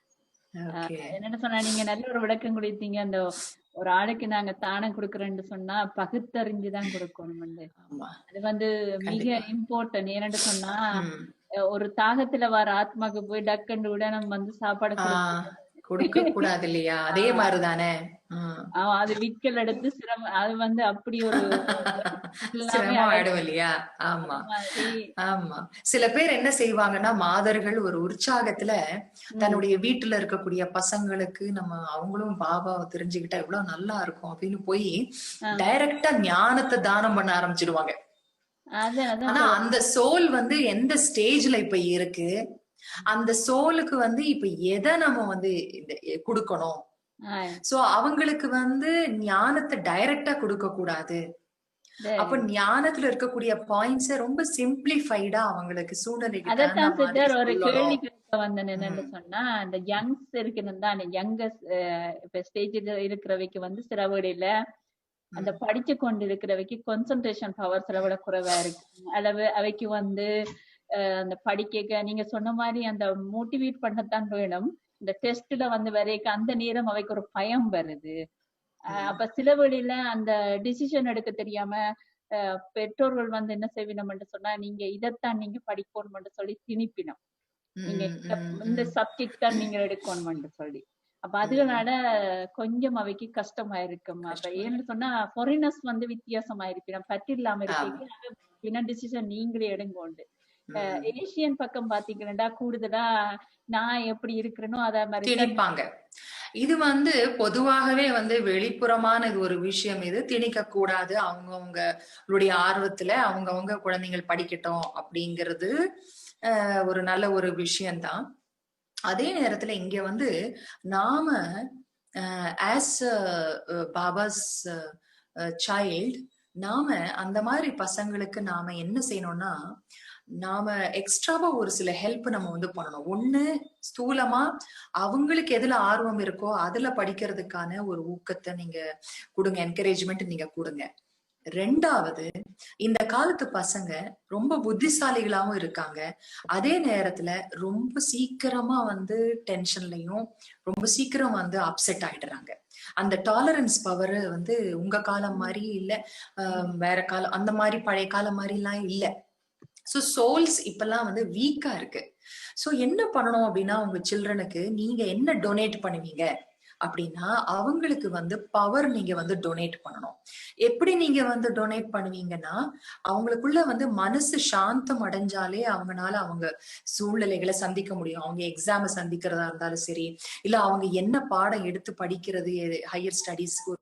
D: என்னன்னு சொன்னா, நீங்க நல்ல ஒரு விளக்கம் கொடுத்தீங்க. அந்த ஒரு ஆளுக்கு நாங்க தானம் கொடுக்கறேன்னு சொன்னா பகுத்தறிஞ்சுதான் கொடுக்கணும். அது மிக இம்பார்ட்டன்ட். ஏன்னு சொன்னா ஒரு தாகத்துல வர ஆத்மாக்கு போய் டக்குன்னு விட நம்ம சாப்பாடு
A: கொடுக்க கூடாது இல்லையா? அதே மாதிரிதானே
D: அது விக்கல் எடுத்து சிரமம், அது அப்படி ஒரு
A: சிரமம் ஆயிடும் இல்லையா? ஆமா ஆமா. சில பேர் என்ன செய்வாங்கன்னா, மாதர்கள் ஒரு உற்சாகத்துல தன்னுடைய வீட்டுல இருக்கக்கூடிய பசங்களுக்கு அவங்களும் பாபாவை தெரிஞ்சுக்கிட்டா எவ்வளவு நல்லா இருக்கும் அப்படின்னு போய் டைரக்டா ஞானத்தை தானம் பண்ண ஆரம்பிச்சிடுவாங்க. ஆனா அந்த சோல் எந்த ஸ்டேஜ்ல இப்ப இருக்கு, அந்த சோலுக்கு இப்ப எதை நம்ம கொடுக்கணும். சோ அவங்களுக்கு ஞானத்தை டைரக்டா கொடுக்க கூடாது. அப்ப ஞானத்துல இருக்கக்கூடிய பாயிண்ட்ஸ் ரொம்ப சிம்பிளிஃபைடா அவங்களுக்கு சூழ்நிலைக்கு
D: ஒரு கேள்வி என்னன்னு சொன்னா, அந்த யங்ஸ் இருக்குன்னு தான், யங்கஸ்ட் இப்ப ஸ்டேஜ்ல இருக்கிறவைக்கு சிலவடையில அந்த படிச்சு கொண்டு இருக்கிறவைக்கு கான்சென்ட்ரேஷன் பவர் சிலவிட குறைவா இருக்கு. அளவு அவைக்கு அந்த படிக்க நீங்க சொன்ன மாதிரி அந்த மோட்டிவேட் பண்ணத்தான் வேணும். இந்த டெஸ்ட்ல வரைக்கும் அந்த நேரம் அவைக்கு ஒரு பயம் வருது. அப்ப சில வழியில அந்த டிசிஷன் எடுக்க தெரியாம பெற்றோர்கள் என்ன செய்வினோம்னு சொன்னா, நீங்க இதைத்தான் நீங்க படிக்கணும்னு சொல்லி திணிப்பினோம். நீங்க இந்த சப்ஜெக்ட் தான் நீங்க எடுக்கணும்னு சொல்லி. அப்ப அதனால கொஞ்சம் அவைக்கு கஷ்டமா இருக்கும். அப்ப ஏன்னு சொன்னா ஃபாரினர்ஸ் வித்தியாசமா இருப்பினோம், பற்று இல்லாம இருக்கீங்க, டிசிஷன் நீங்களே எடுங்கோண்டு. ஏசியன் பக்கம் பாத்தீங்கன்னா கூடுதலா நான் எப்படி இருக்கிறேனோ அதே மாதிரி
A: திணிப்பாங்க. இது பொதுவாகவே வெளிப்புறமான இது ஒரு விஷயம். இது திணிக்க கூடாது. அவங்கவுங்களுடைய ஆர்வத்துல அவங்கவுங்க குழந்தைகள் படிக்கட்டும் அப்படிங்கிறது ஒரு நல்ல ஒரு விஷயம்தான். அதே நேரத்துல இங்க நாம ஆஸ் பாபாஸ் சைல்ட் நாம அந்த மாதிரி பசங்களுக்கு நாம என்ன செய்யணும்னா, நாம எக்ஸ்ட்ராவா ஒரு சில ஹெல்ப் நம்ம வந்து பண்ணணும். ஒண்ணு, ஸ்தூலமா அவங்களுக்கு எதுல ஆர்வம் இருக்கோ அதுல படிக்கிறதுக்கான ஒரு ஊக்கத்தை நீங்க கொடுங்க, என்கரேஜ்மெண்ட் நீங்க கொடுங்க. ரெண்டாவது, இந்த காலத்து பசங்க ரொம்ப புத்திசாலிகளாவும் இருக்காங்க, அதே நேரத்துல ரொம்ப சீக்கிரமா வந்து டென்ஷன்லயும் ரொம்ப சீக்கிரம் வந்து அப்செட் ஆயிடுறாங்க. அந்த டாலரன்ஸ் பவர் வந்து உங்க காலம் மாதிரி இல்ல, வேற காலம் அந்த மாதிரி பழைய காலம் மாதிரி எல்லாம் இல்ல. சோ சோல்ஸ் இப்பெல்லாம் வந்து வீக்கா இருக்கு. சோ என்ன பண்ணணும் அப்படின்னா, உங்க சில்ட்ரனுக்கு நீங்க என்ன டொனேட் பண்ணுவீங்க அப்படின்னா, அவங்களுக்கு வந்து பவர் நீங்க வந்து டொனேட் பண்ணணும். எப்படி நீங்க வந்து டொனேட் பண்ணுவீங்கன்னா, அவங்களுக்குள்ள வந்து மனசு சாந்தம் அடைஞ்சாலே அவங்கனால அவங்க சூழ்நிலைகளை சந்திக்க முடியும். அவங்க எக்ஸாம சந்திக்கிறதா இருந்தாலும் சரி, இல்ல அவங்க என்ன பாடம் எடுத்து படிக்கிறது, ஹையர் ஸ்டடீஸ்க்கு